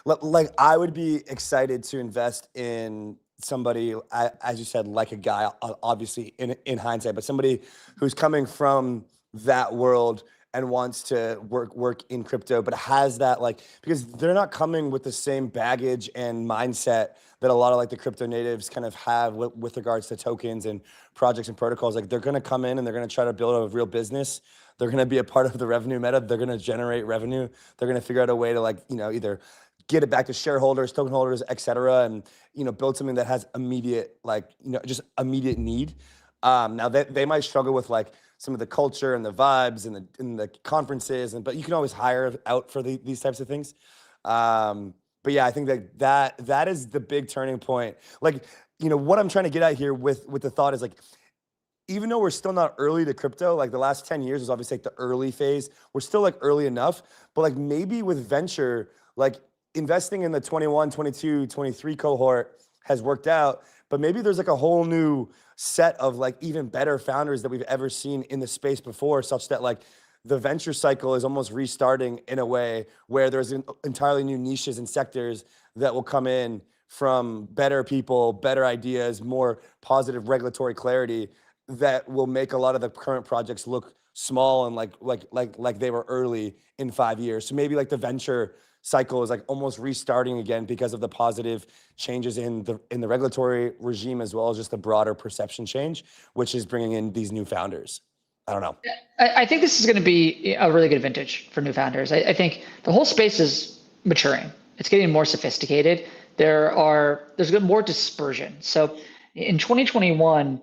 like I would be excited to invest in somebody, as you said, like a guy, obviously in hindsight, but somebody who's coming from that world and wants to work in crypto, but has that because they're not coming with the same baggage and mindset that a lot of the crypto natives kind of have with regards to tokens and projects and protocols. Like they're going to come in and they're going to try to build a real business. They're going to be a part of the revenue meta. They're going to generate revenue. They're going to figure out a way to either get it back to shareholders, token holders, et cetera, and build something that has immediate just immediate need. Now they might struggle with some of the culture and the vibes and the conferences, but you can always hire out for these types of things. But yeah, I think that is the big turning point. What I'm trying to get at here with the thought is even though we're still not early to crypto, the last 10 years was obviously the early phase. We're still early enough, but maybe with venture, investing in the 21, 22, 23 cohort has worked out, but maybe there's a whole new set of even better founders that we've ever seen in the space before, such that the venture cycle is almost restarting in a way where there's entirely new niches and sectors that will come in from better people, better ideas, more positive regulatory clarity that will make a lot of the current projects look small and like they were early in 5 years. So maybe like the venture cycle is like almost restarting again because of the positive changes in the regulatory regime, as well as just the broader perception change, which is bringing in these new founders. I don't know. I think this is going to be a really good vintage for new founders. I think the whole space is maturing. It's getting more sophisticated. There's more dispersion. So in 2021,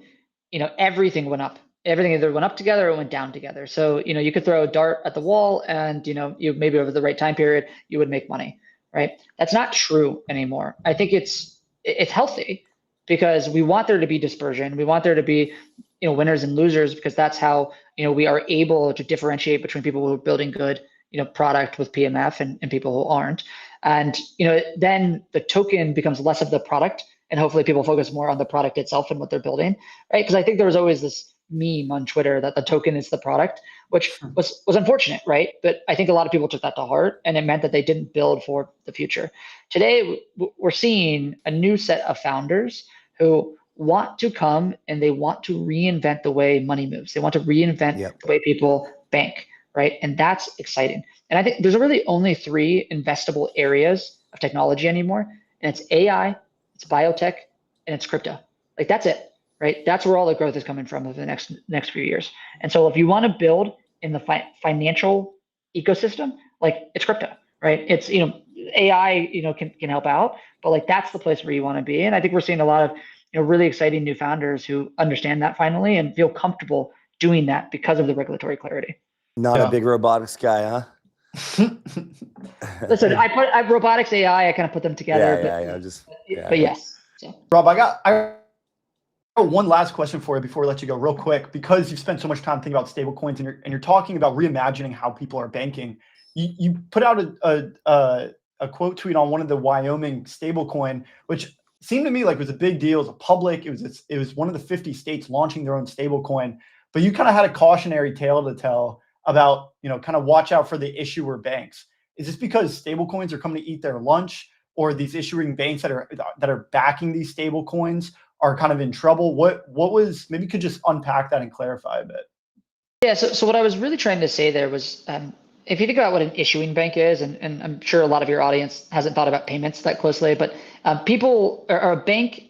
everything went up. Everything either went up together or went down together. So, you could throw a dart at the wall and, you maybe over the right time period, you would make money, right? That's not true anymore. I think it's healthy because we want there to be dispersion. We want there to be, winners and losers, because that's how, we are able to differentiate between people who are building good, product with PMF and people who aren't. And, then the token becomes less of the product, and hopefully people focus more on the product itself and what they're building, right? Because I think there was always this meme on Twitter that the token is the product, which was unfortunate, right? But I think a lot of people took that to heart, and it meant that they didn't build for the future. Today, we're seeing a new set of founders who want to come and they want to reinvent the way money moves. They want to reinvent the way people bank, right? And that's exciting. And I think there's really only 3 investable areas of technology anymore, and it's AI, it's biotech, and it's crypto. Like that's it. Right, that's where all the growth is coming from over the next few years. And so, if you want to build in the financial ecosystem, like it's crypto, right? It's AI, can help out, but like that's the place where you want to be. And I think we're seeing a lot of really exciting new founders who understand that finally and feel comfortable doing that because of the regulatory clarity. Not a big robotics guy, huh? Listen, I robotics, AI, I kind of put them together. But yes. So. Rob, I got one last question for you before we let you go real quick, because you've spent so much time thinking about stable coins and you're talking about reimagining how people are banking. You put out a quote tweet on one of the Wyoming stablecoin, which seemed to me like it was a big deal. It was a public, it was one of the 50 states launching their own stablecoin, but you kind of had a cautionary tale to tell about, kind of watch out for the issuer banks. Is this because stablecoins are coming to eat their lunch, or these issuing banks that are backing these stablecoins are kind of in trouble? What was, maybe you could just unpack that and clarify a bit. Yeah, so what I was really trying to say there was, if you think about what an issuing bank is, and I'm sure a lot of your audience hasn't thought about payments that closely, but people or a bank,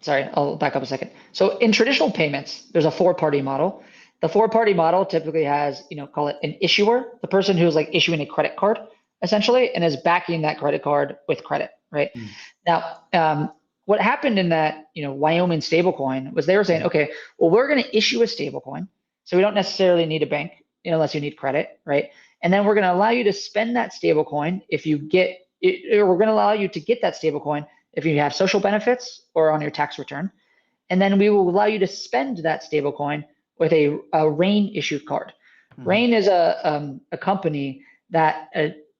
sorry, I'll back up a second. So in traditional payments, there's a 4-party model. The 4-party model typically has, call it an issuer, the person who's like issuing a credit card essentially, and is backing that credit card with credit, right? Now, what happened in that, Wyoming stablecoin was they were saying, okay, well, we're going to issue a stablecoin, so we don't necessarily need a bank unless you need credit, right? And then we're going to allow you to spend that stablecoin if you get it, or we're going to allow you to get that stablecoin if you have social benefits or on your tax return. And then we will allow you to spend that stablecoin with a RAIN issued card. RAIN is a company that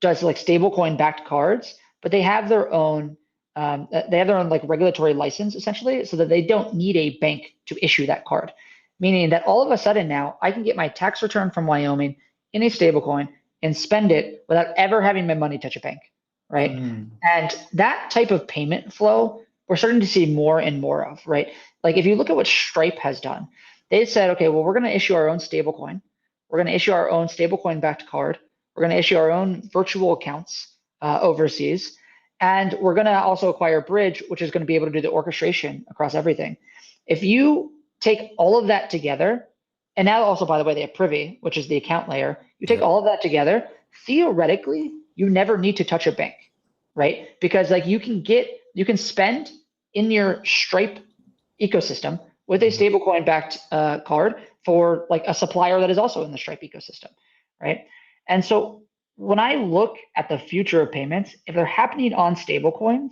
does like stablecoin backed cards, but they have their own like regulatory license essentially, so that they don't need a bank to issue that card. Meaning that all of a sudden now I can get my tax return from Wyoming in a stablecoin and spend it without ever having my money touch a bank, right? And that type of payment flow, we're starting to see more and more of, right? Like if you look at what Stripe has done, they said, okay, well, we're going to issue our own stablecoin. We're going to issue our own stablecoin backed card. We're going to issue our own virtual accounts overseas. And we're going to also acquire Bridge, which is going to be able to do the orchestration across everything. If you take all of that together, and now also, by the way, they have Privy, which is the account layer. You take all of that together, theoretically, you never need to touch a bank, right? Because like you can spend in your Stripe ecosystem with a stablecoin backed card for like a supplier that is also in the Stripe ecosystem, right? And so when I look at the future of payments, if they're happening on stablecoins,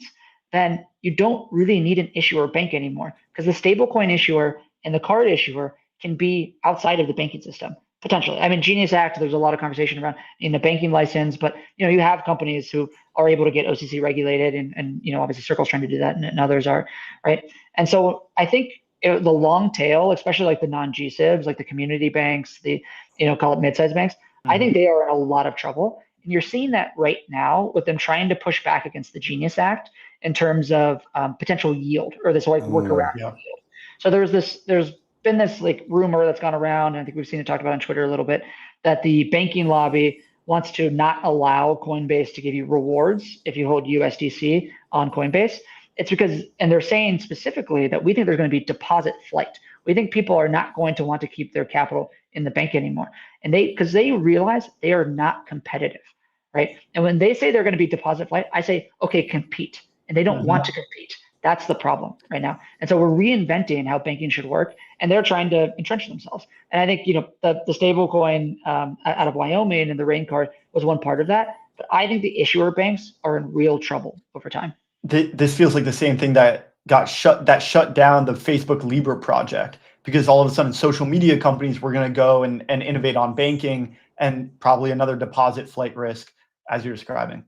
then you don't really need an issuer bank anymore, because the stablecoin issuer and the card issuer can be outside of the banking system potentially. I mean, Genius Act, there's a lot of conversation around in the banking license, but you have companies who are able to get OCC regulated, and obviously Circle's trying to do that, and others are, right? And so I think the long tail, especially like the non-GSIBs, like the community banks, the call it mid-sized banks, I think they are in a lot of trouble. And you're seeing that right now with them trying to push back against the Genius Act in terms of potential yield, or this like workaround yield. So there's been this like rumor that's gone around, and I think we've seen it talked about on Twitter a little bit, that the banking lobby wants to not allow Coinbase to give you rewards if you hold USDC on Coinbase. It's because, and they're saying specifically that we think there's going to be deposit flight. We think people are not going to want to keep their capital in the bank anymore. And because they realize they are not competitive, right? And when they say they're going to be deposit flight, I say, okay, compete. And they don't want to compete. That's the problem right now. And so we're reinventing how banking should work, and they're trying to entrench themselves. And I think, the stable coin out of Wyoming and the rain card was one part of that. But I think the issuer banks are in real trouble over time. This feels like the same thing that shut down the Facebook Libra project, because all of a sudden social media companies were going to go and innovate on banking, and probably another deposit flight risk, as you're describing.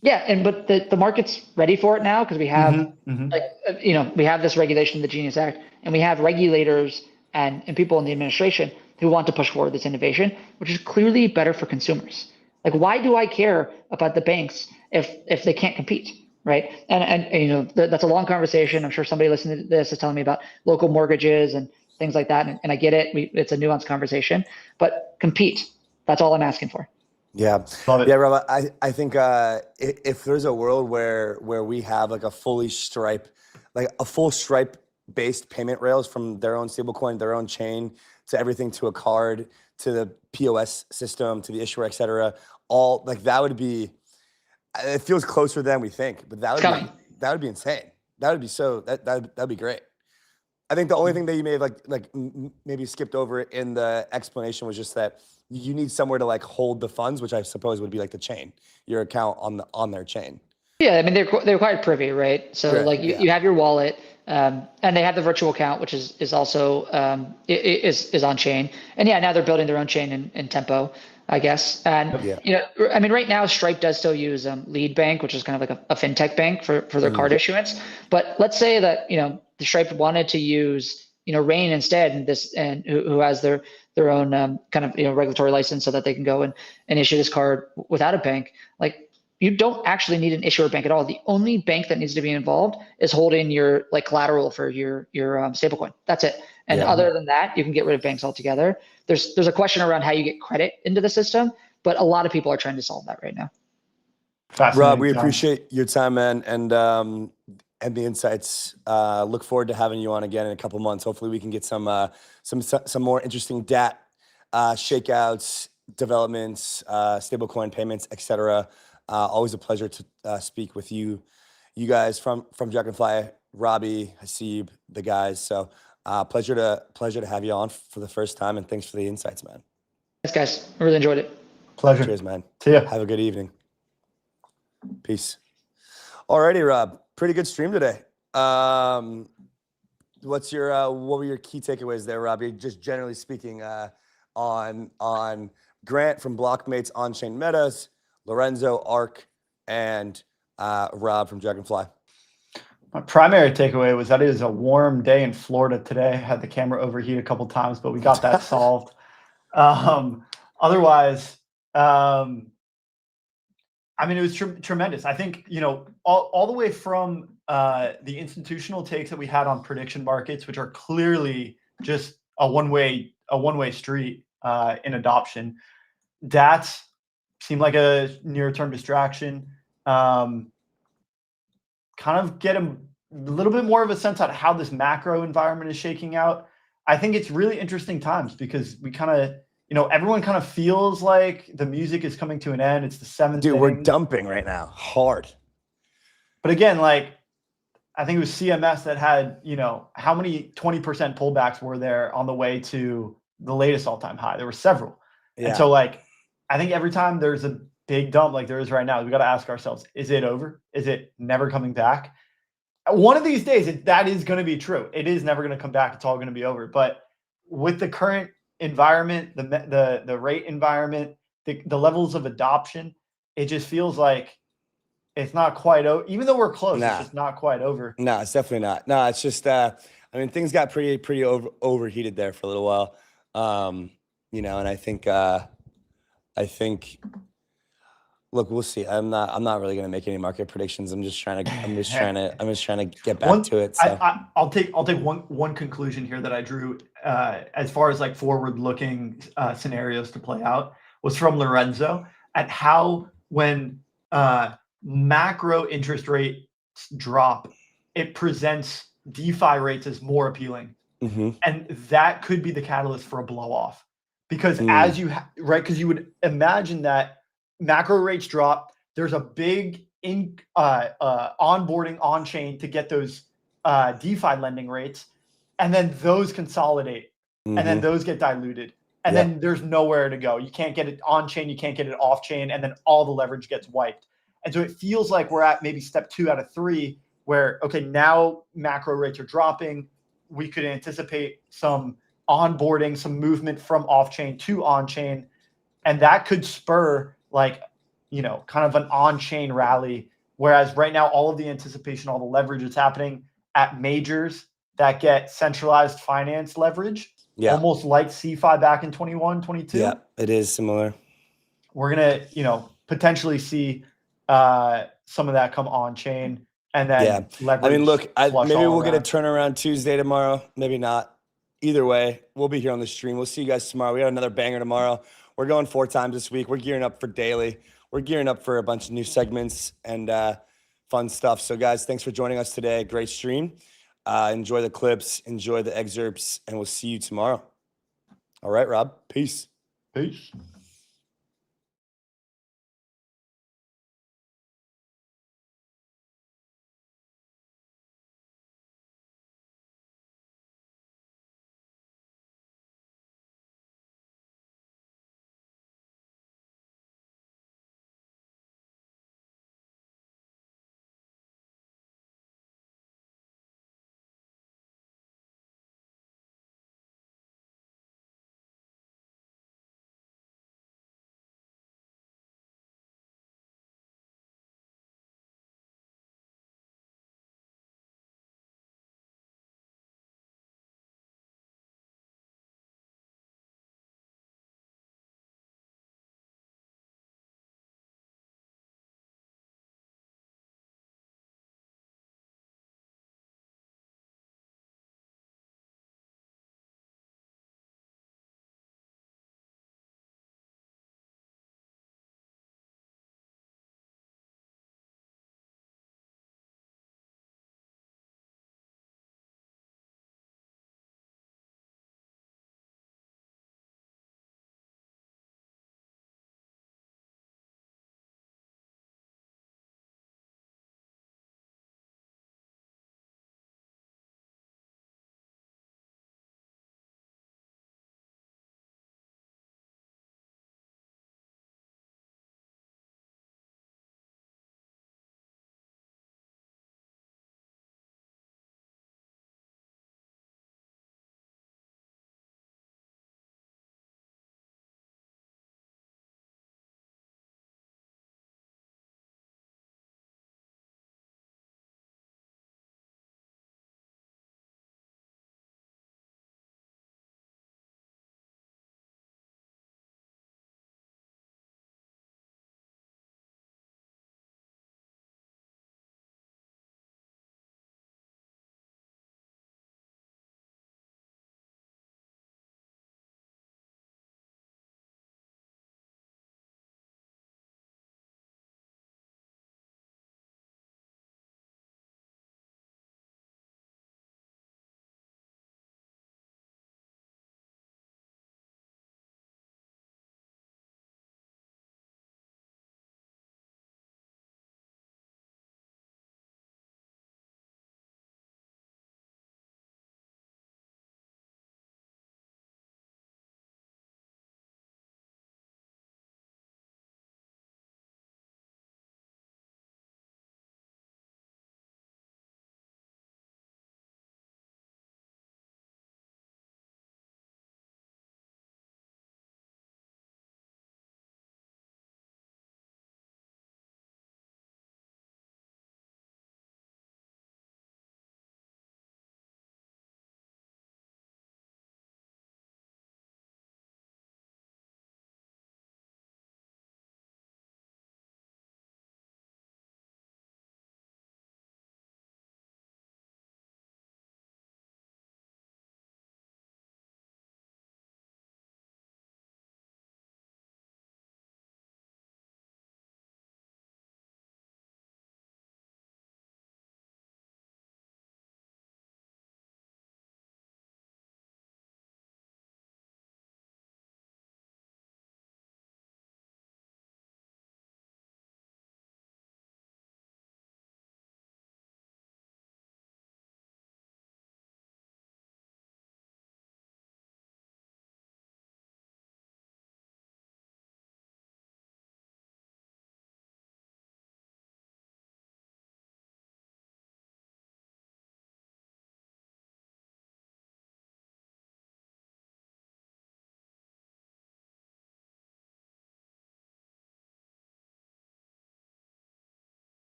Yeah, but the market's ready for it now, because we have we have this regulation, the Genius Act, and we have regulators and people in the administration who want to push forward this innovation, which is clearly better for consumers. Like, why do I care about the banks if they can't compete, right? And that's a long conversation. I'm sure somebody listening to this is telling me about local mortgages and things like that, and I get it. It's a nuanced conversation, but compete. That's all I'm asking for. Yeah, yeah, Rob. I think if there's a world where we have like a full Stripe based payment rails, from their own stablecoin, their own chain, to everything, to a card, to the POS system, to the issuer, et cetera, all like that would be. It feels closer than we think, but that would be insane. That would be that'd be great. I think the only thing that you may have maybe skipped over in the explanation was just that you need somewhere to like hold the funds, which I suppose would be like the chain, your account on their chain. Yeah, I mean they're quite privy, right? So you have your wallet, and they have the virtual account, which is also is on chain, and now they're building their own chain in Tempo, I guess. And I mean right now Stripe does still use Lead Bank, which is kind of like a fintech bank for their card issuance. But let's say that the Stripe wanted to use Rain instead, and who has their own kind of regulatory license, so that they can go and issue this card without a bank. Like, you don't actually need an issuer bank at all. The only bank that needs to be involved is holding your collateral for your stablecoin. That's it. And other than that, you can get rid of banks altogether. There's a question around how you get credit into the system, but a lot of people are trying to solve that right now. Rob, we appreciate your time, man, and the insights. Look forward to having you on again in a couple months. Hopefully we can get some more interesting DAT shakeouts, developments, stablecoin payments, etc. Always a pleasure to speak with you guys from Dragonfly, Robbie, Hasib, the guys. So pleasure to have you on for the first time, and thanks for the insights, man. Thanks, guys. I really enjoyed it. Pleasure. Cheers, man. See ya. Have a good evening. Peace. Alrighty, Rob. Pretty good stream today. What were your key takeaways there, Robbie? Just generally speaking, on Grant from Blockmates on-chain metas, Lorenzo, Arc, and Rob from Dragonfly. My primary takeaway was that it is a warm day in Florida today. I had the camera overheat a couple times, but we got that solved. Otherwise, I mean, it was tremendous. I think, all the way from the institutional takes that we had on prediction markets, which are clearly just a one-way street in adoption. DATs seem like a near-term distraction. Kind of get a little bit more of a sense on how this macro environment is shaking out. I think it's really interesting times, because we kind of, everyone kind of feels like the music is coming to an end. It's the seventh. Dude, we're dumping right now, hard. But again, I think it was CMS that had, how many 20% pullbacks were there on the way to the latest all-time high? There were several. Yeah. And so I think every time there's a big dump like there is right now, we got to ask ourselves, is it over? Is it never coming back? One of these days, that is going to be true. It is never going to come back. It's all going to be over. But with the current environment, the rate environment, the levels of adoption, it just feels like it's not quite over. Even though we're close, it's just not quite over. No, it's definitely not. No, it's just things got pretty overheated there for a little while. And I think Look, we'll see. I'm not really gonna make any market predictions. I'm just trying to get back to it. So. I'll take one conclusion here that I drew as far as like forward-looking scenarios to play out was from Lorenzo at how when macro interest rates drop, it presents DeFi rates as more appealing, and that could be the catalyst for a blow-off. Because as you because you would imagine that macro rates drop, there's a big onboarding on chain to get those DeFi lending rates, and then those consolidate, and then those get diluted, and then there's nowhere to go. You can't get it on chain, you can't get it off chain, and then all the leverage gets wiped. And so it feels like we're at maybe step 2 out of 3, where okay, now macro rates are dropping. We could anticipate some onboarding, some movement from off chain to on chain, and that could spur like, you know, kind of an on-chain rally. Whereas right now, all of the anticipation, all the leverage is happening at majors that get centralized finance leverage, almost like CeFi back in 21, 22. Yeah, it is similar. We're going to, you know, potentially see some of that come on-chain and then leverage. I mean, look, maybe we'll get a turnaround Tuesday tomorrow. Maybe not. Either way, we'll be here on the stream. We'll see you guys tomorrow. We got another banger tomorrow. We're going 4 times this week. We're gearing up for daily. We're gearing up for a bunch of new segments and fun stuff. So, guys, thanks for joining us today. Great stream. Enjoy the clips. Enjoy the excerpts. And we'll see you tomorrow. All right, Rob. Peace. Peace.